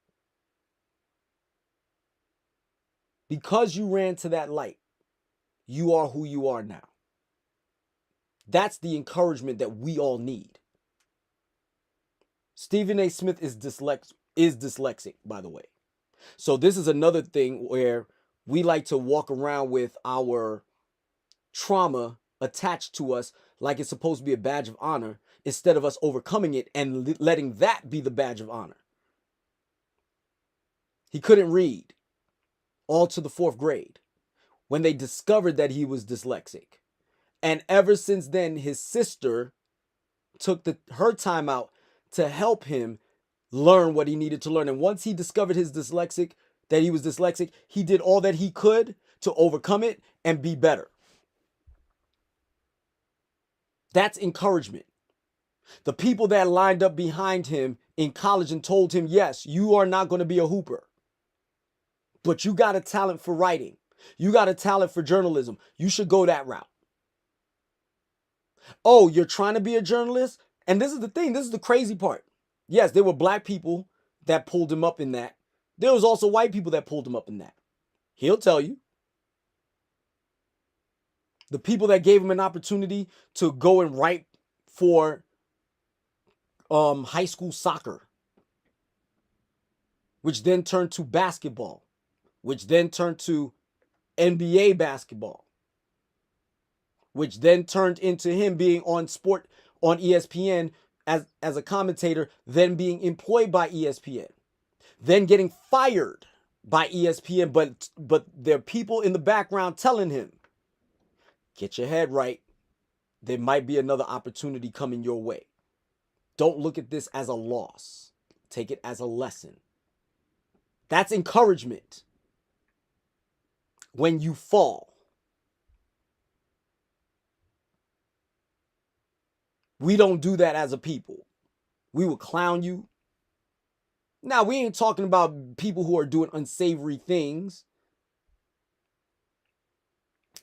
Speaker 1: because you ran to that light, you are who you are now. That's the encouragement that we all need. Stephen A. Smith is dyslexic, by the way. So this is another thing where we like to walk around with our trauma attached to us like it's supposed to be a badge of honor instead of us overcoming it and letting that be the badge of honor. He couldn't read all to the 4th grade when they discovered that he was dyslexic. And ever since then, his sister took her time out to help him learn what he needed to learn. And once he discovered that he was dyslexic, he did all that he could to overcome it and be better. That's encouragement. The people that lined up behind him in college and told him, yes, you are not going to be a hooper, but you got a talent for writing. You got a talent for journalism. You should go that route. Oh, you're trying to be a journalist? And this is the thing. This is the crazy part. Yes, there were black people that pulled him up in that. There was also white people that pulled him up in that. He'll tell you. The people that gave him an opportunity to go and write for high school soccer, which then turned to basketball, which then turned to NBA basketball, which then turned into him being on on ESPN as a commentator, then being employed by ESPN, then getting fired by ESPN, but there are people in the background telling him, get your head right. There might be another opportunity coming your way. Don't look at this as a loss. Take it as a lesson. That's encouragement when you fall. We don't do that as a people. We will clown you. Now, we ain't talking about people who are doing unsavory things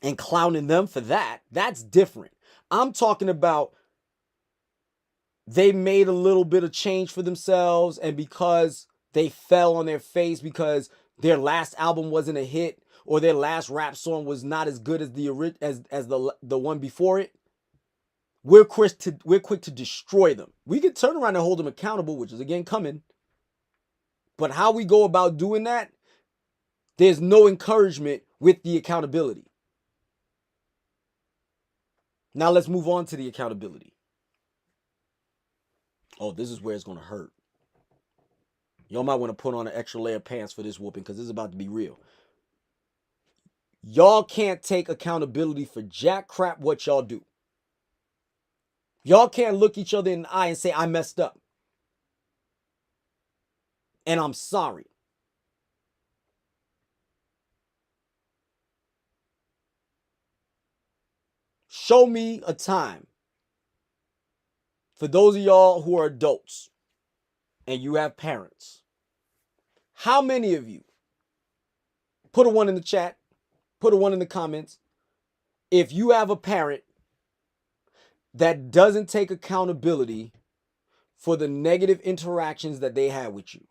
Speaker 1: and clowning them for that. That's different. I'm talking about they made a little bit of change for themselves, and because they fell on their face because their last album wasn't a hit or their last rap song was not as good as the one before it, we're quick to destroy them. We could turn around and hold them accountable, which is again coming. But how we go about doing that, there's no encouragement with the accountability. Now let's move on to the accountability. Oh, this is where it's going to hurt. Y'all might want to put on an extra layer of pants for this whooping because this is about to be real. Y'all can't take accountability for jack crap what y'all do. Y'all can't look each other in the eye and say, I messed up. And I'm sorry. Show me a time. For those of y'all who are adults and you have parents, how many of you, put a 1 in the chat, put a 1 in the comments, if you have a parent that doesn't take accountability for the negative interactions that they had with you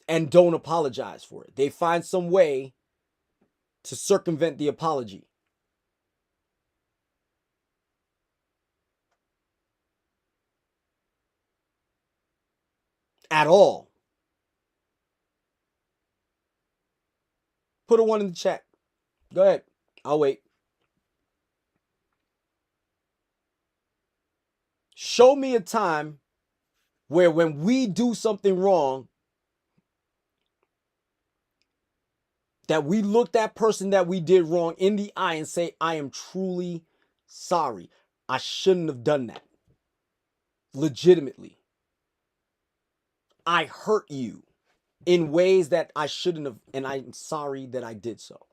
Speaker 1: and don't apologize for it. They find some way to circumvent the apology. At all. Put a 1 in the chat. Go ahead. I'll wait. Show me a time where when we do something wrong, that we look that person that we did wrong in the eye and say, I am truly sorry. I shouldn't have done that. Legitimately. I hurt you in ways that I shouldn't have, and I'm sorry that I did so.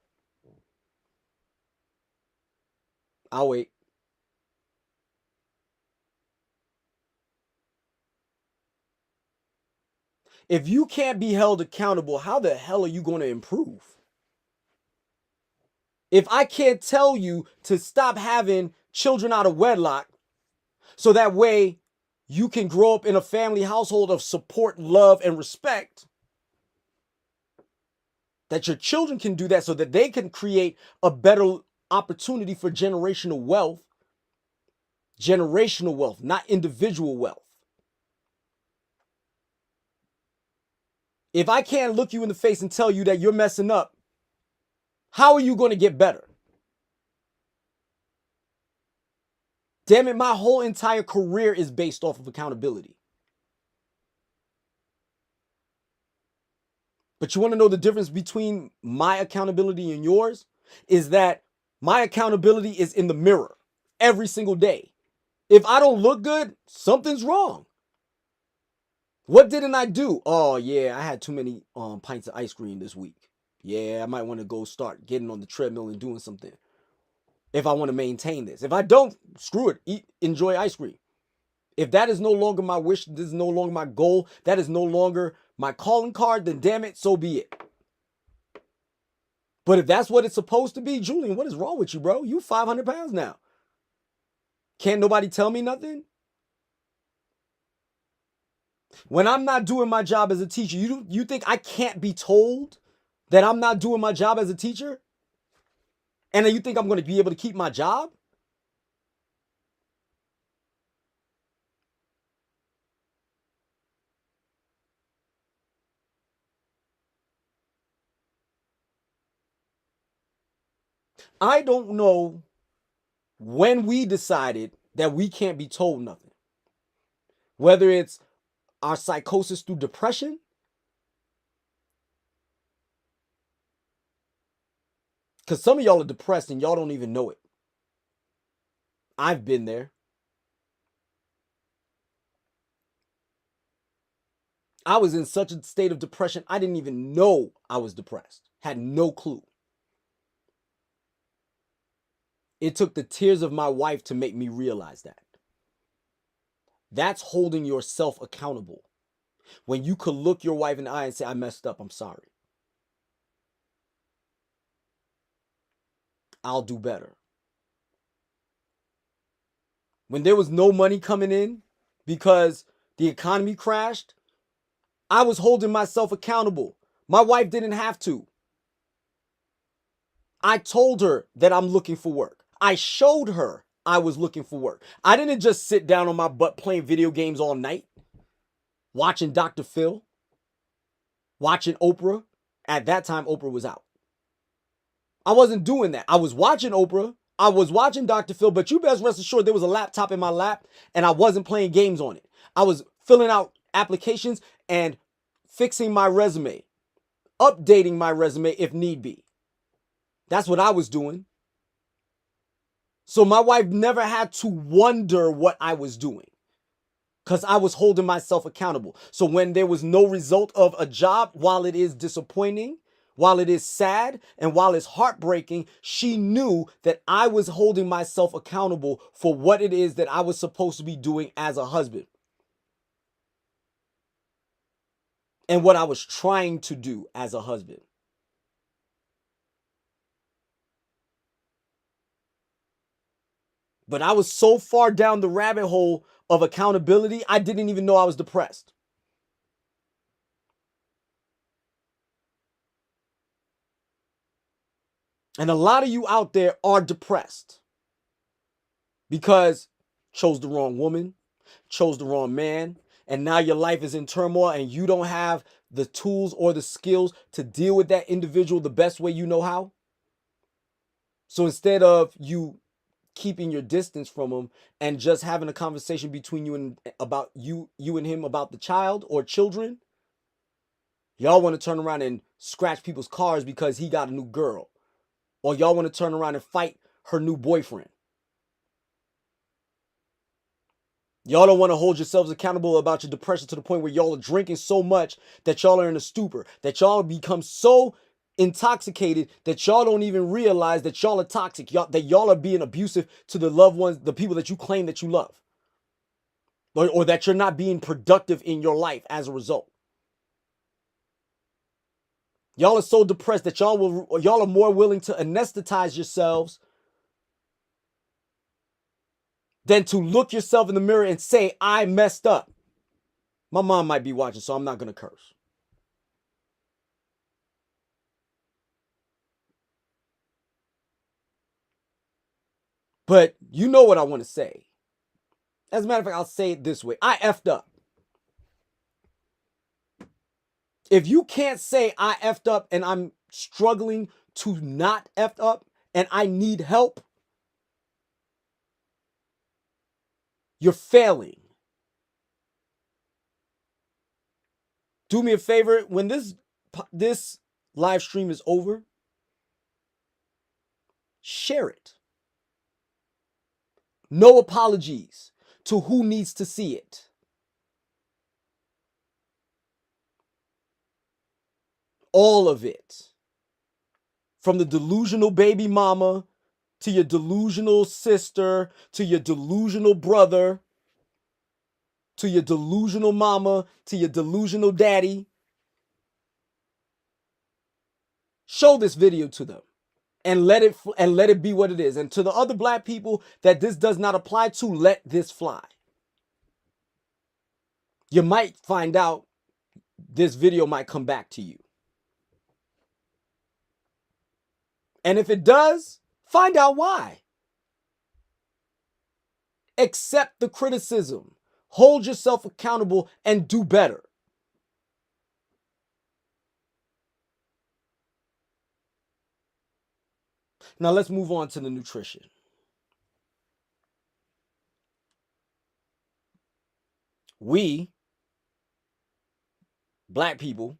Speaker 1: I'll wait. If you can't be held accountable, how the hell are you going to improve? If I can't tell you to stop having children out of wedlock so that way you can grow up in a family household of support, love, and respect, that your children can do that so that they can create a better opportunity for generational wealth, not individual wealth. If I can't look you in the face and tell you that you're messing up, how are you going to get better? Damn it, my whole entire career is based off of accountability. But you want to know the difference between my accountability and yours? Is that my accountability is in the mirror every single day. If I don't look good, something's wrong. What didn't I do? Oh, yeah, I had too many pints of ice cream this week. Yeah, I might want to go start getting on the treadmill and doing something if I want to maintain this. If I don't, screw it. Enjoy ice cream. If that is no longer my wish, this is no longer my goal, that is no longer my calling card, then damn it, so be it. But if that's what it's supposed to be, Julien, what is wrong with you, bro? You 500 pounds now. Can't nobody tell me nothing? When I'm not doing my job as a teacher, you think I can't be told that I'm not doing my job as a teacher? And then you think I'm going to be able to keep my job? I don't know when we decided that we can't be told nothing, whether it's our psychosis through depression, because some of y'all are depressed and y'all don't even know it. I've been there. I was in such a state of depression, I didn't even know I was depressed. Had no clue. It took the tears of my wife to make me realize that. That's holding yourself accountable. When you could look your wife in the eye and say, I messed up, I'm sorry. I'll do better. When there was no money coming in because the economy crashed, I was holding myself accountable. My wife didn't have to. I told her that I'm looking for work. I showed her I was looking for work. I didn't just sit down on my butt playing video games all night, watching Dr. Phil, watching Oprah. At that time, Oprah was out. I wasn't doing that. I was watching Oprah. I was watching Dr. Phil, but you best rest assured there was a laptop in my lap and I wasn't playing games on it. I was filling out applications and fixing my resume, updating my resume if need be. That's what I was doing. So my wife never had to wonder what I was doing because I was holding myself accountable. So when there was no result of a job, while it is disappointing, while it is sad, and while it's heartbreaking, she knew that I was holding myself accountable for what it is that I was supposed to be doing as a husband and what I was trying to do as a husband. But I was so far down the rabbit hole of accountability, I didn't even know I was depressed. And a lot of you out there are depressed because chose the wrong woman, chose the wrong man, and now your life is in turmoil and you don't have the tools or the skills to deal with that individual the best way you know how. So instead of you keeping your distance from him and just having a conversation between you and about you and him about the child or children, y'all want to turn around and scratch people's cars because he got a new girl, or y'all want to turn around and fight her new boyfriend. Y'all don't want to hold yourselves accountable about your depression to the point where y'all are drinking so much that y'all are in a stupor, that y'all become so intoxicated that y'all don't even realize that y'all are toxic, that y'all are being abusive to the loved ones, the people that you claim that you love, or that you're not being productive in your life as a result. Y'all are so depressed that y'all are more willing to anesthetize yourselves than to look yourself in the mirror and say, I messed up. My mom might be watching, so I'm not going to curse. But you know what I want to say. As a matter of fact, I'll say it this way. I effed up. If you can't say I effed up and I'm struggling to not effed up and I need help, you're failing. Do me a favor, when this live stream is over, share it. No apologies to who needs to see it. All of it. From the delusional baby mama to your delusional sister to your delusional brother to your delusional mama to your delusional daddy. Show this video to them and let it be what it is. And to the other black people that this does not apply to, let this fly. You might find out this video might come back to you. And if it does, find out why. Accept the criticism. Hold yourself accountable and do better. Now let's move on to the nutrition. we, black people,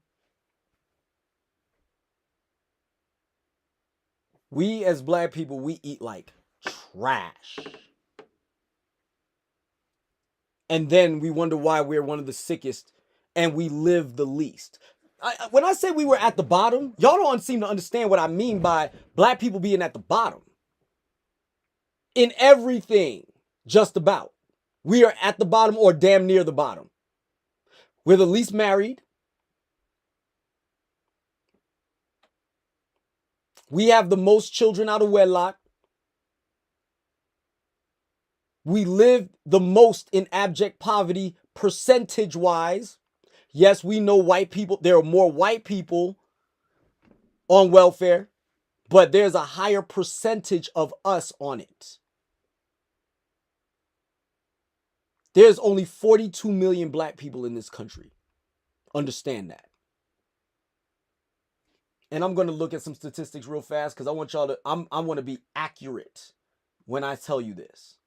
Speaker 1: we as black people, we eat like trash. And then we wonder why we're one of the sickest and we live the least. When I say we were at the bottom, y'all don't seem to understand what I mean by black people being at the bottom. In everything, just about. We are at the bottom or damn near the bottom. We're the least married. We have the most children out of wedlock. We live the most in abject poverty percentage-wise. Yes, we know white people. There are more white people on welfare, but there's a higher percentage of us on it. There's only 42 million black people in this country. Understand that. And I'm going to look at some statistics real fast because I want y'all to, I want to be accurate when I tell you this.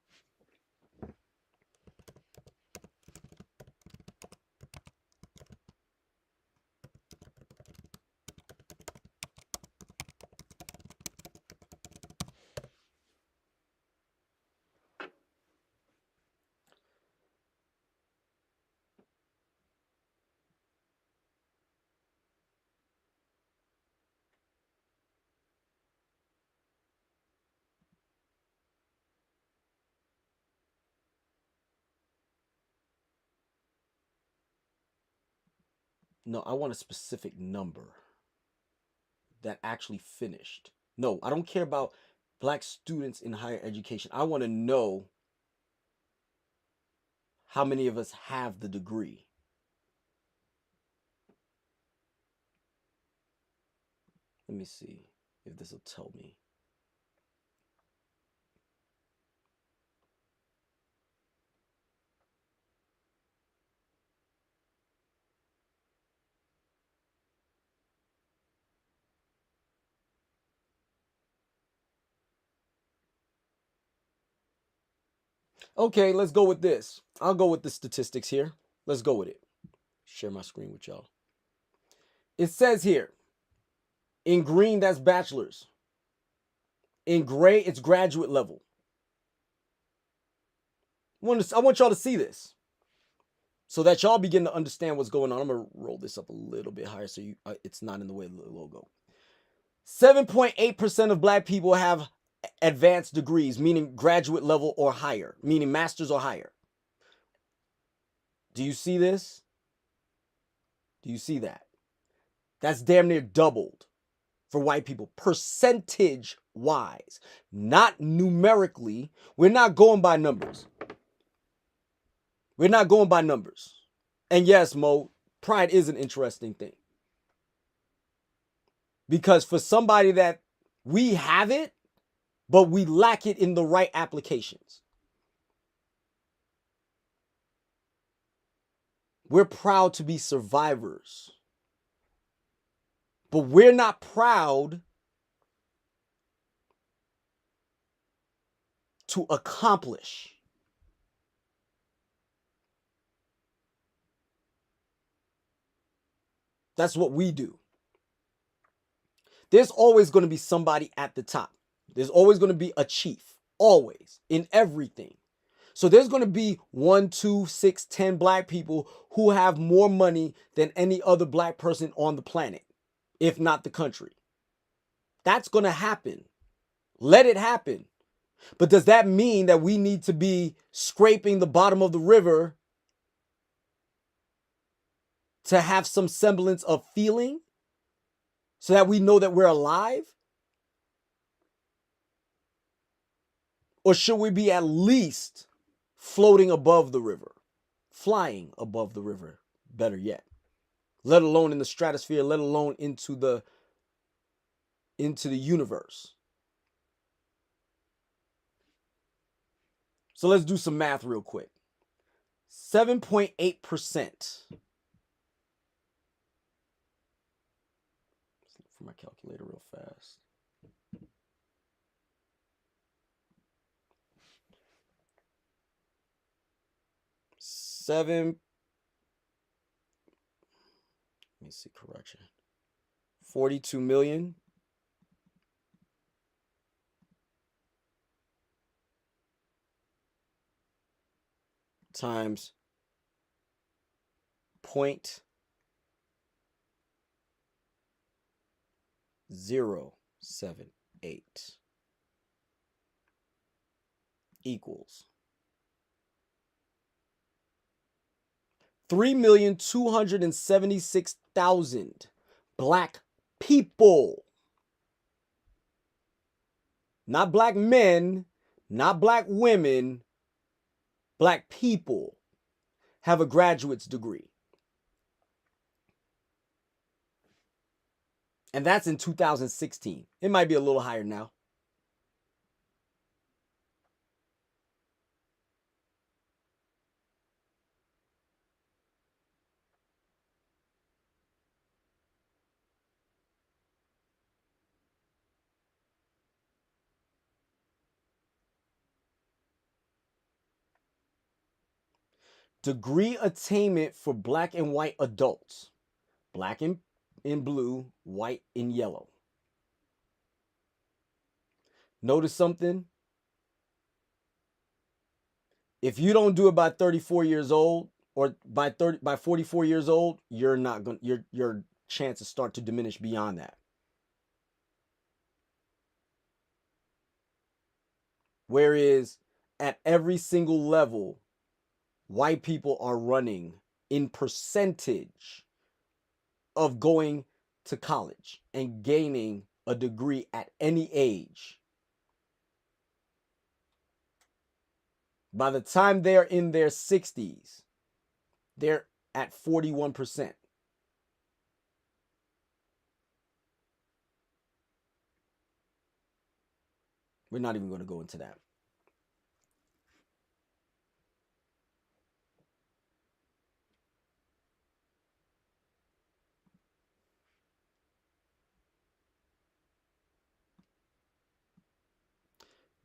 Speaker 1: No, I want a specific number that actually finished. No, I don't care about black students in higher education. I want to know how many of us have the degree. Let me see if this will tell me. Okay, let's go with this. I'll go with the statistics here. Let's go with it. Share my screen with y'all. It says here, in green, that's bachelor's. In gray, it's graduate level. I want y'all to see this so that y'all begin to understand what's going on. I'm going to roll this up a little bit higher so it's not in the way of the logo. 7.8% of black people have advanced degrees, meaning graduate level or higher, meaning master's or higher. Do you see this? Do you see that? That's damn near doubled for white people, percentage-wise, not numerically. We're not going by numbers. We're not going by numbers. And yes, Mo, pride is an interesting thing. Because for somebody that we have it, but we lack it in the right applications. We're proud to be survivors. But we're not proud to accomplish. That's what we do. There's always going to be somebody at the top. There's always going to be a chief. Always. In everything. So there's going to be 1, 2, 6, 10 black people who have more money than any other black person on the planet, if not the country. That's going to happen. Let it happen. But does that mean that we need to be scraping the bottom of the river to have some semblance of feeling so that we know that we're alive? Or should we be at least floating above the river, flying above the river, better yet, let alone in the stratosphere, let alone into the universe? So let's do some math real quick. 7.8%. For my calculator real fast. Let me see, correction. 42 million times 0.078 equals 3,276,000 black people. Not black men, not black women, black people have a graduate's degree. And that's in 2016. It might be a little higher now. Degree attainment for black and white adults. Black in blue, white in yellow. Notice something? If you don't do it by 34 years old or by 44 years old, you're not going your chances start to diminish beyond that. Whereas at every single level, white people are running in percentage of going to college and gaining a degree at any age. By the time they're in their 60s, they're at 41%. We're not even going to go into that.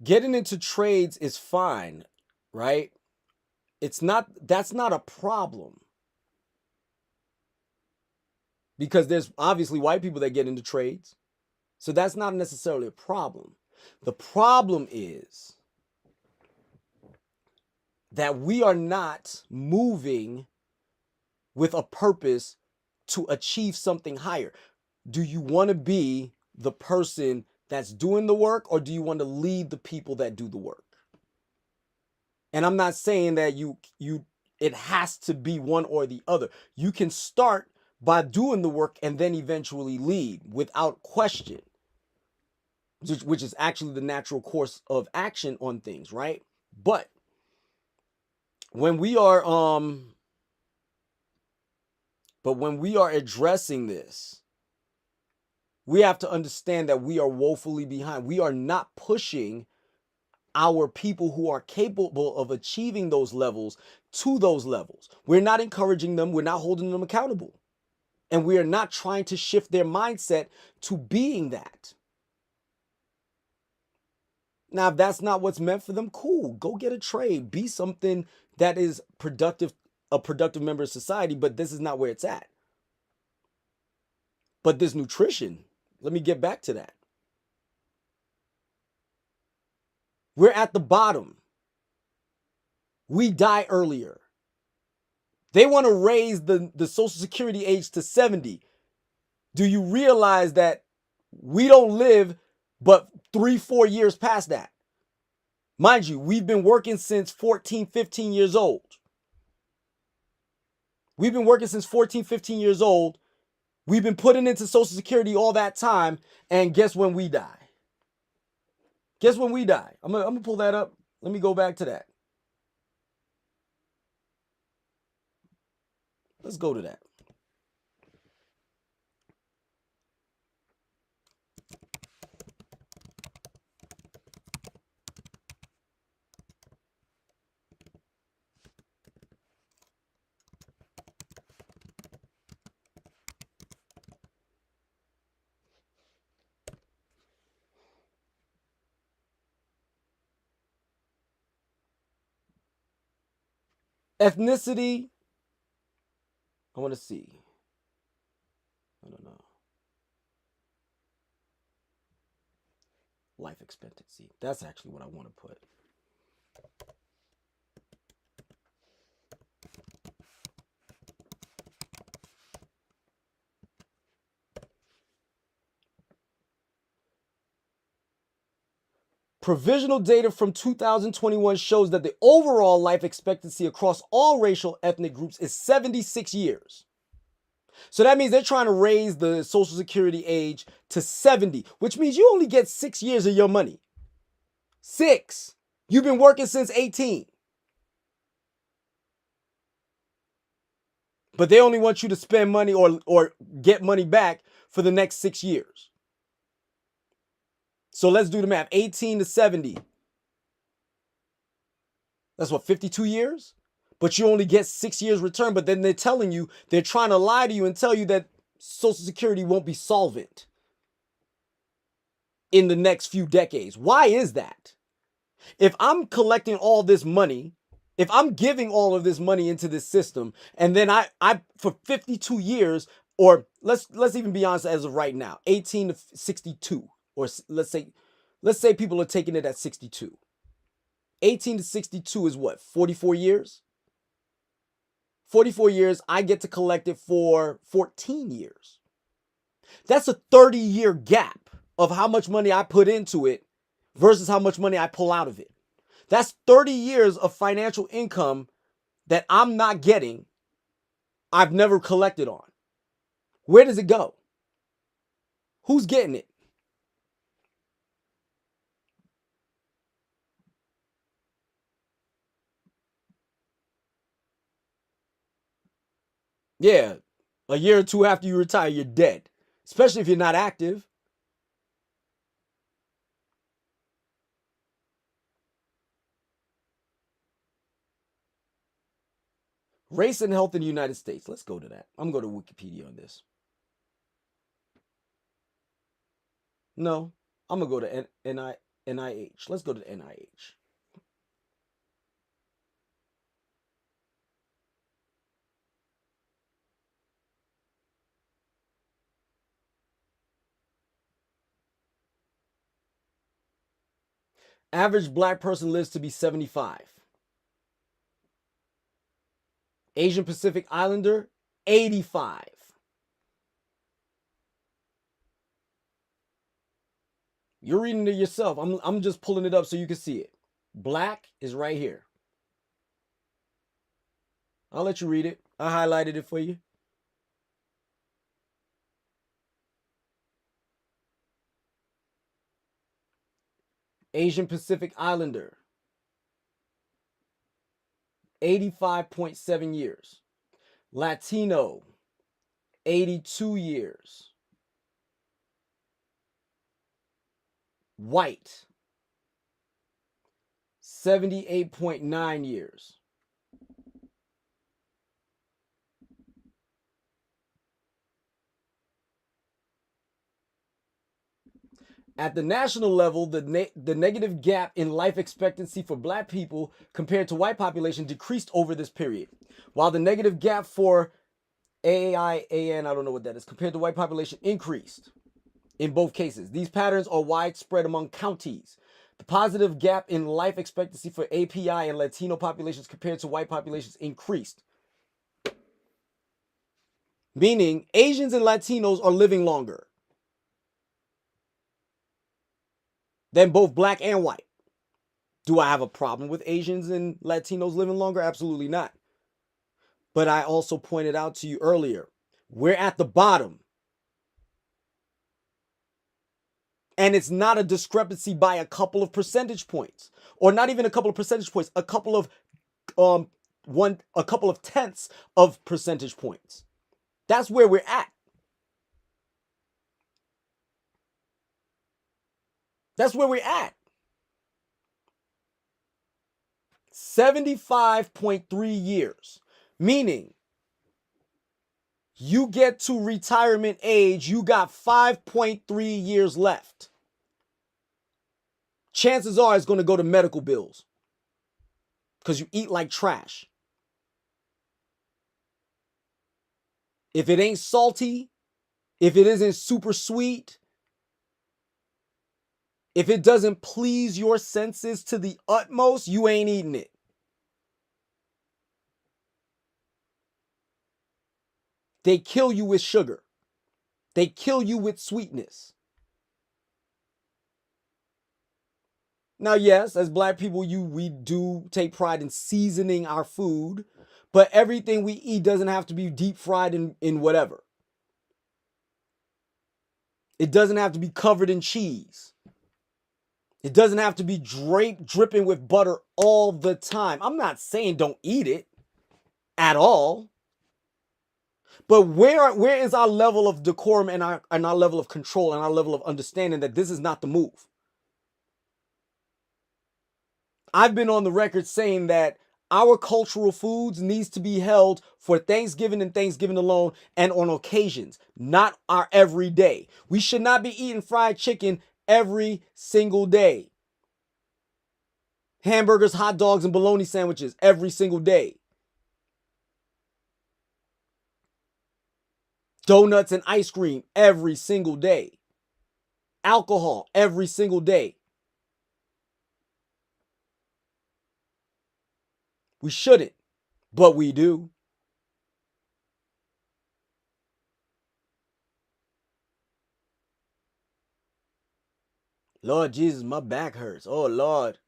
Speaker 1: Getting into trades is fine, right? That's not a problem. Because there's obviously white people that get into trades. So that's not necessarily a problem. The problem is that we are not moving with a purpose to achieve something higher. Do you want to be the person that's doing the work, or do you want to lead the people that do the work? And I'm not saying that it has to be one or the other. You can start by doing the work and then eventually lead without question, which is actually the natural course of action on things, right? But when we are addressing this, we have to understand that we are woefully behind. We are not pushing our people who are capable of achieving those levels to those levels. We're not encouraging them. We're not holding them accountable. And we are not trying to shift their mindset to being that. Now, if that's not what's meant for them, cool. Go get a trade. Be something that is productive, a productive member of society, but this is not where it's at. But this nutrition, let me get back to that. We're at the bottom. We die earlier. They want to raise the Social Security age to 70. Do you realize that we don't live but 3-4 years past that? Mind you, we've been working since 14, 15 years old. We've been working since 14, 15 years old. We've been putting into Social Security all that time. And guess when we die? Guess when we die? I'm gonna pull that up. Let me go back to that. Let's go to that. Ethnicity, I want to see. I don't know. Life expectancy. That's actually what I want to put. Provisional data from 2021 shows that the overall life expectancy across all racial ethnic groups is 76 years. So that means they're trying to raise the Social Security age to 70, which means you only get 6 years of your money. 6. You've been working since 18. But they only want you to spend money or get money back for the next 6 years. So let's do the math. 18 to 70. That's what, 52 years? But you only get 6 years return. But then they're telling you, they're trying to lie to you and tell you that Social Security won't be solvent in the next few decades. Why is that? If I'm collecting all this money, if I'm giving all of this money into this system, and then I for 52 years, or let's even be honest as of right now, 18 to 62, or let's say people are taking it at 62. 18 to 62 is what, 44 years? 44 years, I get to collect it for 14 years. That's a 30-year gap of how much money I put into it versus how much money I pull out of it. That's 30 years of financial income that I'm not getting, I've never collected on. Where does it go? Who's getting it? Yeah, a year or two after you retire, you're dead, especially if you're not active. Race and health in the United States. Let's go to that. I'm going to go to Wikipedia on this. No, I'm going to go to NIH. Let's go to the NIH. Average black person lives to be 75. Asian Pacific Islander, 85. You're reading it yourself. I'm just pulling it up so you can see it. Black is right here. I'll let you read it. I highlighted it for you. Asian Pacific Islander, 85.7 years. Latino, 82 years. White, 78.9 years. At the national level, the negative gap in life expectancy for black people compared to white population decreased over this period, while the negative gap for M.E.A.N, I don't know what that is, compared to white population increased in both cases. These patterns are widespread among counties. The positive gap in life expectancy for API and Latino populations compared to white populations increased. Meaning Asians and Latinos are living longer than both black and white. Do I have a problem with Asians and Latinos living longer? Absolutely not. But I also pointed out to you earlier, we're at the bottom. And it's not a discrepancy by a couple of percentage points, or not even a couple of percentage points, a couple of tenths of percentage points. That's where we're at. That's where we're at. 75.3 years, meaning you get to retirement age, you got 5.3 years left. Chances are it's going to go to medical bills because you eat like trash. If it ain't salty, If it isn't super sweet, if it doesn't please your senses to the utmost, you ain't eating it. They kill you with sugar. They kill you with sweetness. Now, yes, as black people, we do take pride in seasoning our food, but everything we eat doesn't have to be deep fried in whatever. It doesn't have to be covered in cheese. It doesn't have to be dripping with butter all the time. I'm not saying don't eat it at all. But where is our level of decorum and our level of control and our level of understanding that this is not the move? I've been on the record saying that our cultural foods needs to be held for Thanksgiving and Thanksgiving alone and on occasions, not our everyday. We should not be eating fried chicken every single day. Hamburgers, hot dogs, and bologna sandwiches every single day. Donuts and ice cream every single day. Alcohol every single day. We shouldn't, but we do. Lord Jesus, my back hurts. Oh, Lord.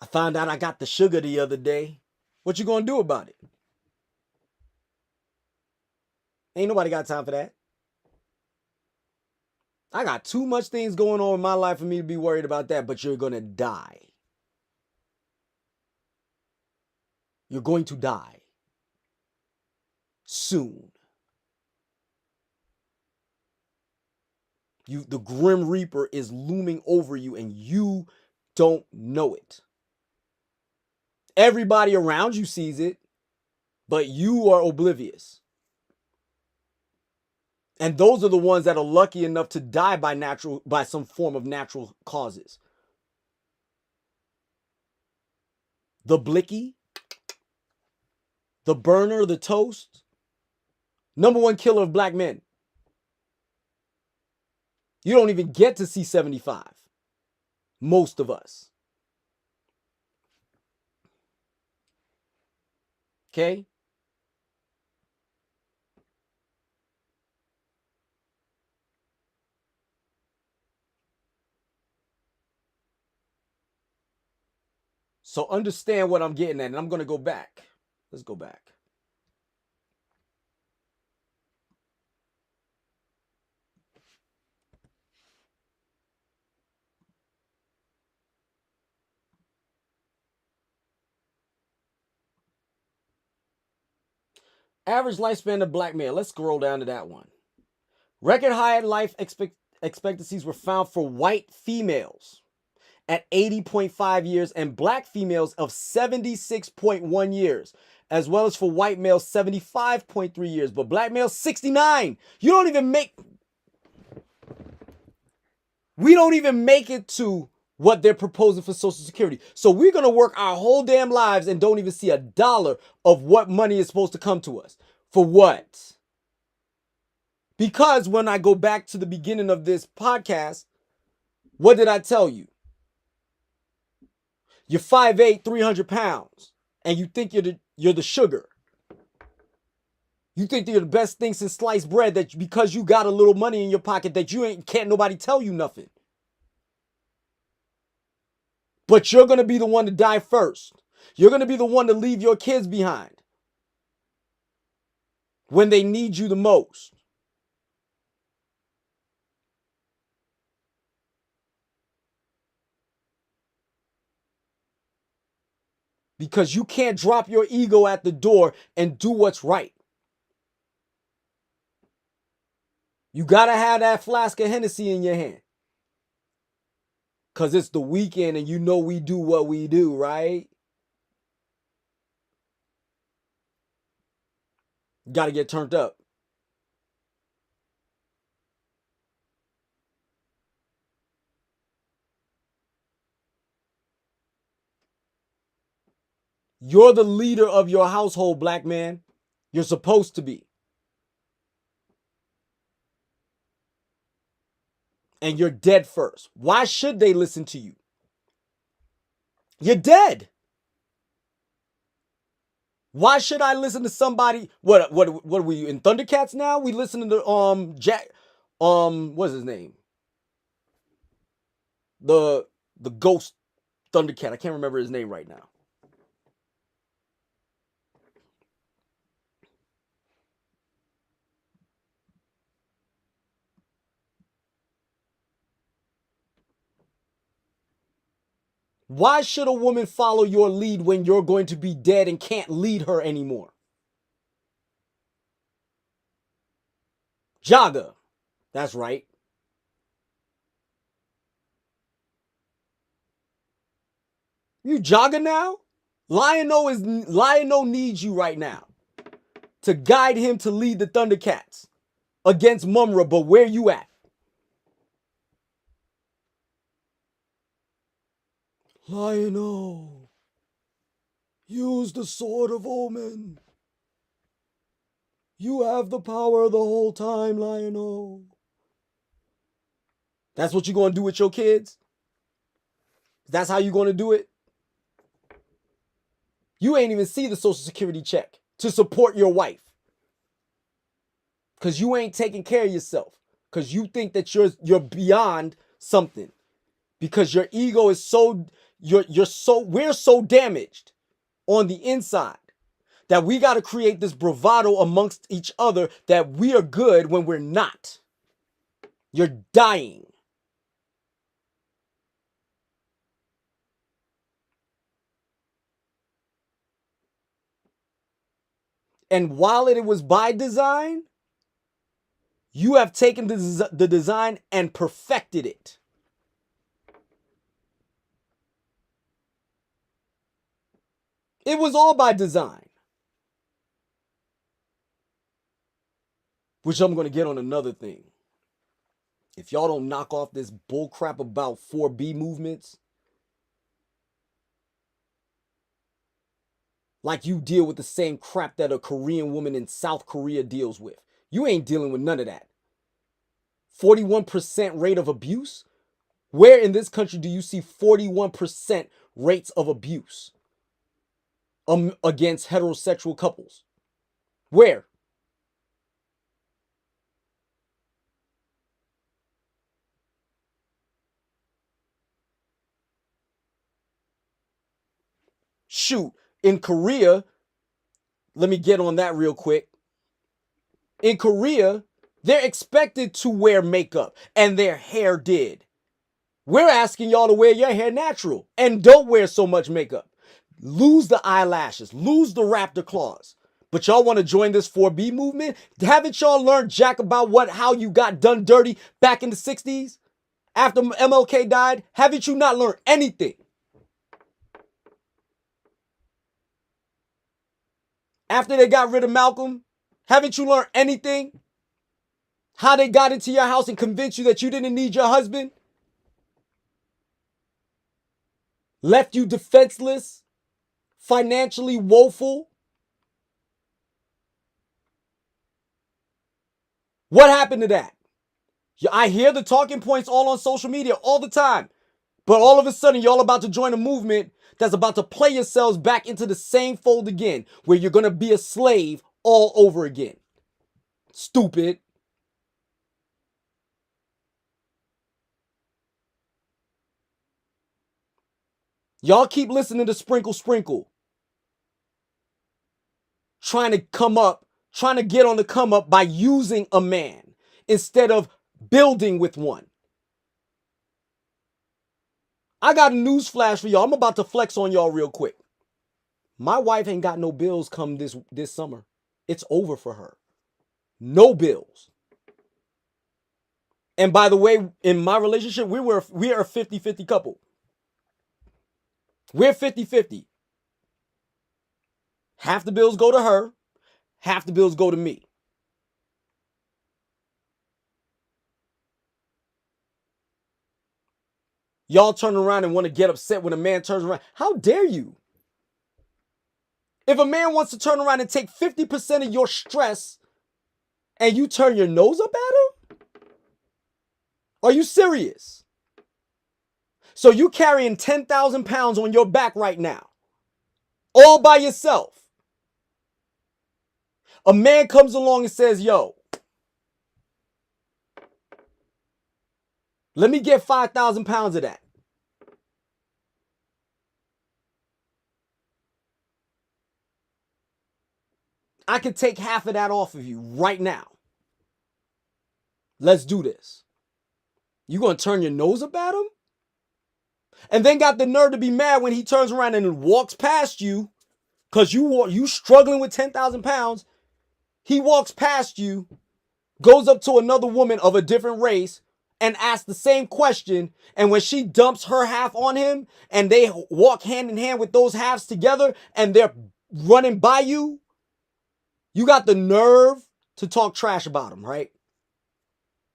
Speaker 1: I found out I got the sugar the other day. What you gonna do about it? Ain't nobody got time for that. I got too much things going on in my life for me to be worried about that, but you're gonna die. You're going to die. Soon. The Grim Reaper is looming over you and you don't know it. Everybody around you sees it, but you are oblivious. And those are the ones that are lucky enough to die by some form of natural causes. The blicky, the burner, the toast, number one killer of black men. You don't even get to see 75. Most of us. Okay? So understand what I'm getting at, and I'm going to go back. Let's go back. Average lifespan of black male. Let's scroll down to that one. Record high life expectancies were found for white females at 80.5 years and black females of 76.1 years, as well as for white males 75.3 years, but black males 69. We don't even make it to what they're proposing for Social Security. So we're going to work our whole damn lives and don't even see a dollar of what money is supposed to come to us. For what? Because when I go back to the beginning of this podcast, what did I tell you? You're 5'8", 300 pounds, and you think you're the sugar. You think you're the best thing since sliced bread, that because you got a little money in your pocket that can't nobody tell you nothing. But you're going to be the one to die first. You're going to be the one to leave your kids behind when they need you the most. Because you can't drop your ego at the door and do what's right. You got to have that flask of Hennessy in your hand. Because it's the weekend and you know we do what we do, right? You got to get turned up. You're the leader of your household, black man. You're supposed to be. And you're dead first. Why should they listen to you? You're dead. Why should I listen to somebody? What are we in Thundercats now? We listening to Jack what's his name? The ghost Thundercat. I can't remember his name right now. Why should a woman follow your lead when you're going to be dead and can't lead her anymore? Jogger. That's right. You jogger now? Lion-O needs you right now to guide him to lead the Thundercats against Mumra, but where you at? Lion-O, use the Sword of Omen. You have the power the whole time, Lion-O. That's what you're going to do with your kids? That's how you're going to do it? You ain't even see the Social Security check to support your wife. Because you ain't taking care of yourself. Because you think that you're beyond something. Because your ego is we're so damaged on the inside that we got to create this bravado amongst each other that we are good when we're not. You're dying. And while it was by design, you have taken the design and perfected it. It was all by design. Which I'm going to get on another thing. If y'all don't knock off this bullcrap about 4B movements, like you deal with the same crap that a Korean woman in South Korea deals with. You ain't dealing with none of that. 41% rate of abuse? Where in this country do you see 41% rates of abuse against heterosexual couples? Where? Shoot, in Korea, let me get on that real quick. In Korea, they're expected to wear makeup and their hair did. We're asking y'all to wear your hair natural and don't wear so much makeup. Lose the eyelashes, lose the raptor claws. But y'all want to join this 4B movement? Haven't y'all learned jack about how you got done dirty back in the 60s? After MLK died? Haven't you not learned anything? After they got rid of Malcolm, haven't you learned anything? How they got into your house and convinced you that you didn't need your husband? Left you defenseless, financially woeful? What happened to that? I hear the talking points all on social media all the time. But all of a sudden, y'all about to join a movement that's about to play yourselves back into the same fold again, where you're going to be a slave all over again. Stupid. Y'all keep listening to Sprinkle Sprinkle. Trying to get on the come up by using a man instead of building with one. I got a news flash for y'all. I'm about to flex on y'all real quick. My wife ain't got no bills come this summer. It's over for her. No bills. And by the way, in my relationship, we are a 50-50 couple. We're 50-50. Half the bills go to her, half the bills go to me. Y'all turn around and want to get upset when a man turns around. How dare you? If a man wants to turn around and take 50% of your stress and you turn your nose up at him, are you serious? So you carrying 10,000 pounds on your back right now, all by yourself. A man comes along and says, yo, let me get 5,000 pounds of that. I can take half of that off of you right now. Let's do this. You gonna turn your nose up at him? And then got the nerve to be mad when he turns around and walks past you because you struggling with 10,000 pounds. He walks past you, goes up to another woman of a different race and asks the same question. And when she dumps her half on him and they walk hand in hand with those halves together and they're running by you, you got the nerve to talk trash about him, right?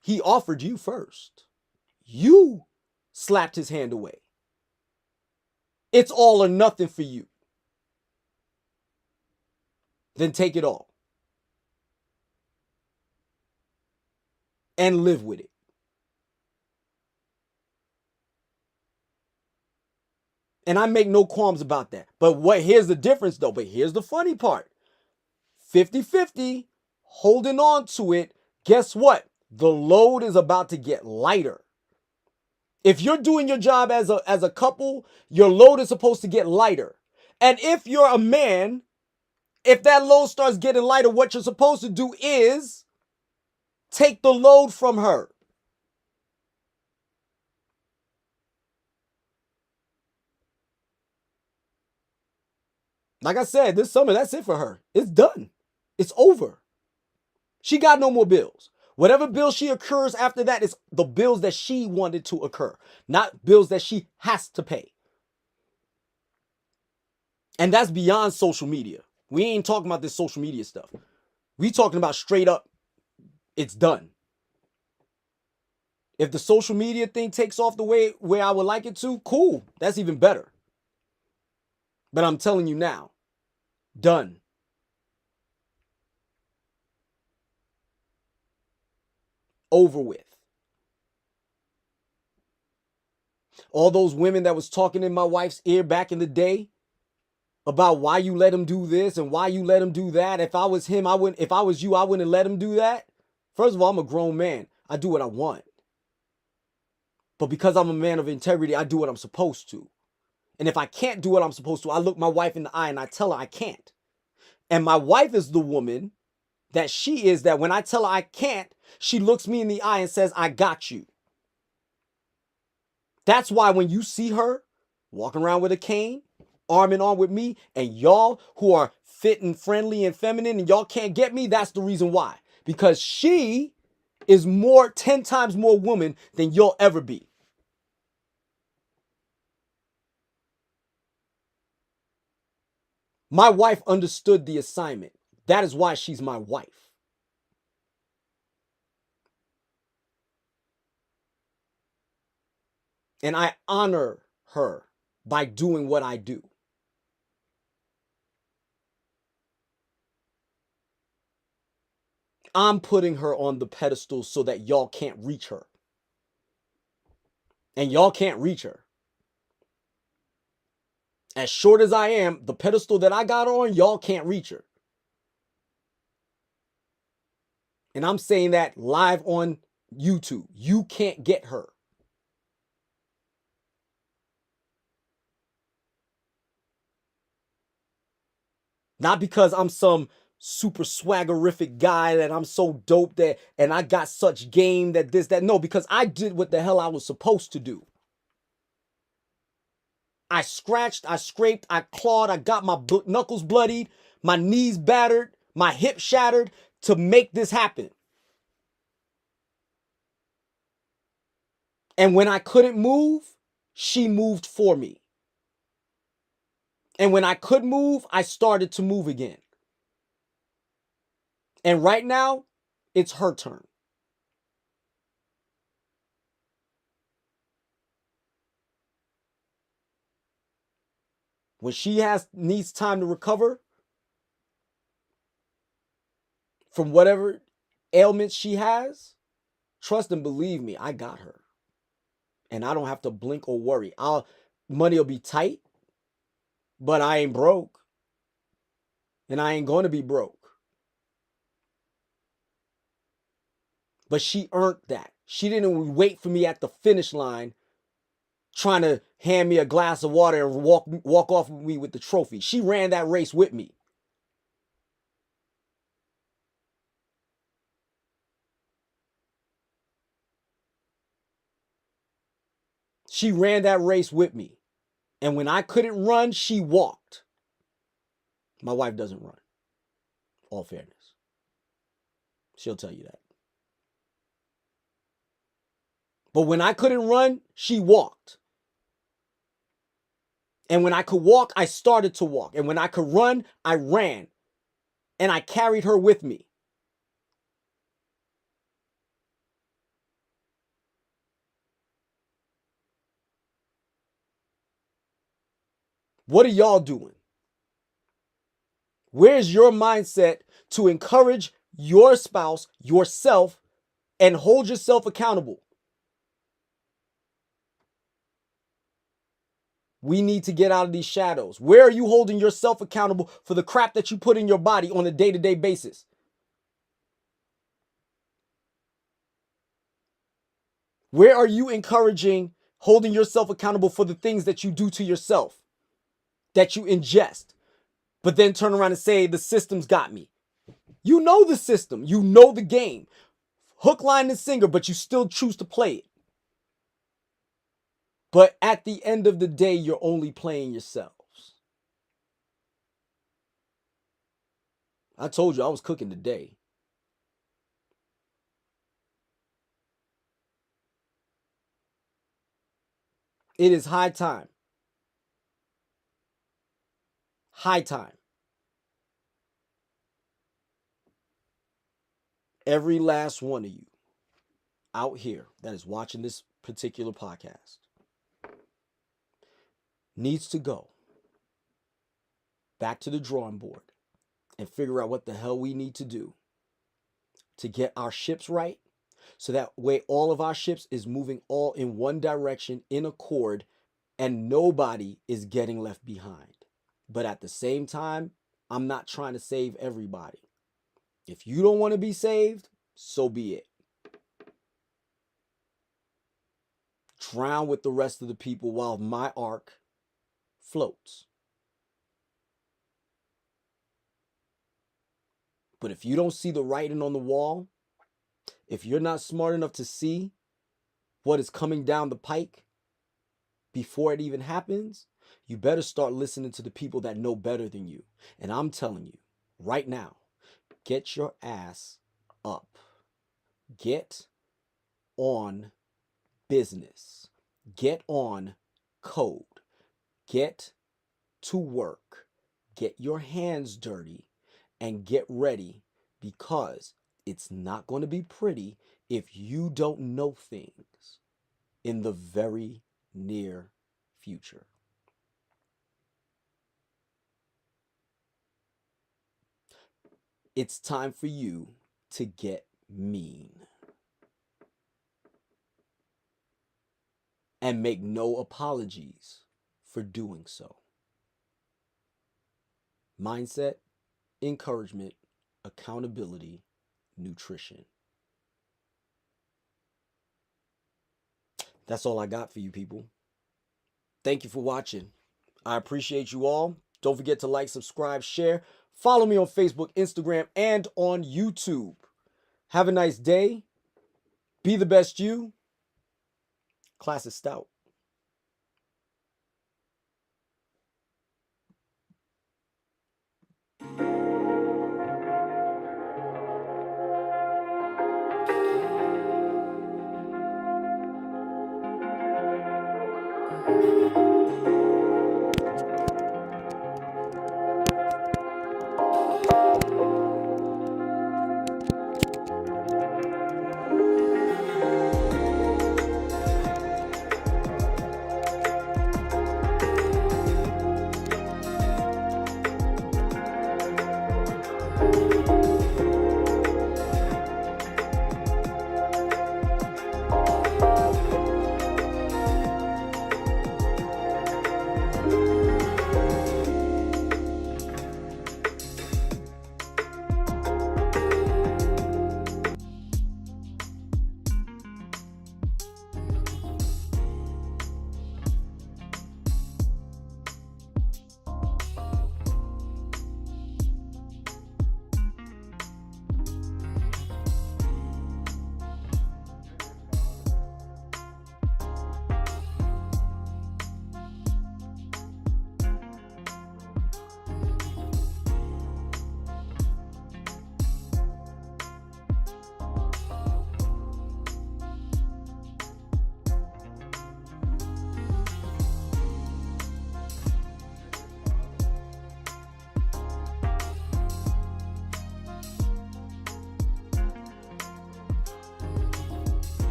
Speaker 1: He offered you first. You slapped his hand away. It's all or nothing for you. Then take it all. And live with it. And I make no qualms about that. But here's the difference though. But here's the funny part. 50-50, holding on to it. Guess what? The load is about to get lighter. If you're doing your job as a couple, your load is supposed to get lighter. And if you're a man, if that load starts getting lighter, what you're supposed to do is take the load from her. Like I said, this summer, that's it for her. It's done. It's over. She got no more bills. Whatever bills she occurs after that is the bills that she wanted to occur, not bills that she has to pay. And that's beyond social media. We ain't talking about this social media stuff. We talking about straight up, it's done. If the social media thing takes off the way where I would like it to, cool. That's even better. But I'm telling you now, done. Over with. All those women that was talking in my wife's ear back in the day about why you let him do this and why you let him do that. If I was him, I wouldn't. If I was you, I wouldn't let him do that. First of all, I'm a grown man. I do what I want. But because I'm a man of integrity, I do what I'm supposed to. And if I can't do what I'm supposed to, I look my wife in the eye and I tell her I can't. And my wife is the woman that she is that when I tell her I can't, she looks me in the eye and says, I got you. That's why when you see her walking around with a cane, arm in arm with me, and y'all who are fit and friendly and feminine and y'all can't get me, that's the reason why. Because she is 10 times more woman than you'll ever be. My wife understood the assignment. That is why she's my wife. And I honor her by doing what I do. I'm putting her on the pedestal so that y'all can't reach her. And y'all can't reach her. As short as I am, the pedestal that I got her on, y'all can't reach her. And I'm saying that live on YouTube. You can't get her. Not because I'm some super swaggerific guy that I'm so dope that and I got such game that this, that. No, because I did what the hell I was supposed to do. I scratched, I scraped, I clawed, I got my knuckles bloodied, my knees battered, my hip shattered to make this happen. And when I couldn't move, she moved for me. And when I could move, I started to move again. And right now, it's her turn. When she needs time to recover, from whatever ailments she has, trust and believe me, I got her. And I don't have to blink or worry. Money will be tight, but I ain't broke. And I ain't going to be broke. But she earned that. She didn't wait for me at the finish line trying to hand me a glass of water and walk off with me with the trophy. She ran that race with me. She ran that race with me. And when I couldn't run, she walked. My wife doesn't run. All fairness. She'll tell you that. But when I couldn't run, she walked. And when I could walk, I started to walk. And when I could run, I ran. And I carried her with me. What are y'all doing? Where's your mindset to encourage your spouse, yourself, and hold yourself accountable? We need to get out of these shadows. Where are you holding yourself accountable for the crap that you put in your body on a day-to-day basis? Where are you encouraging, holding yourself accountable for the things that you do to yourself, that you ingest, but then turn around and say, the system's got me? You know the system. You know the game. Hook, line, and sinker, but you still choose to play it. But at the end of the day, you're only playing yourselves. I told you I was cooking today. It is high time. High time. Every last one of you out here that is watching this particular podcast needs to go back to the drawing board and figure out what the hell we need to do to get our ships right, so that way all of our ships is moving all in one direction in accord and nobody is getting left behind. But at the same time, I'm not trying to save everybody. If you don't want to be saved, so be it. Drown with the rest of the people while my ark floats. But if you don't see the writing on the wall, if you're not smart enough to see what is coming down the pike before it even happens, you better start listening to the people that know better than you. And I'm telling you right now, get your ass up. Get on business. Get on code. Get to work. Get your hands dirty and get ready, because it's not going to be pretty if you don't know things in the very near future. It's time for you to get mean. And make no apologies for doing so. Mindset, encouragement, accountability, nutrition. That's all I got for you people. Thank you for watching. I appreciate you all. Don't forget to like, subscribe, share. Follow me on Facebook, Instagram, and on YouTube. Have a nice day. Be the best you. Class is Stoutt.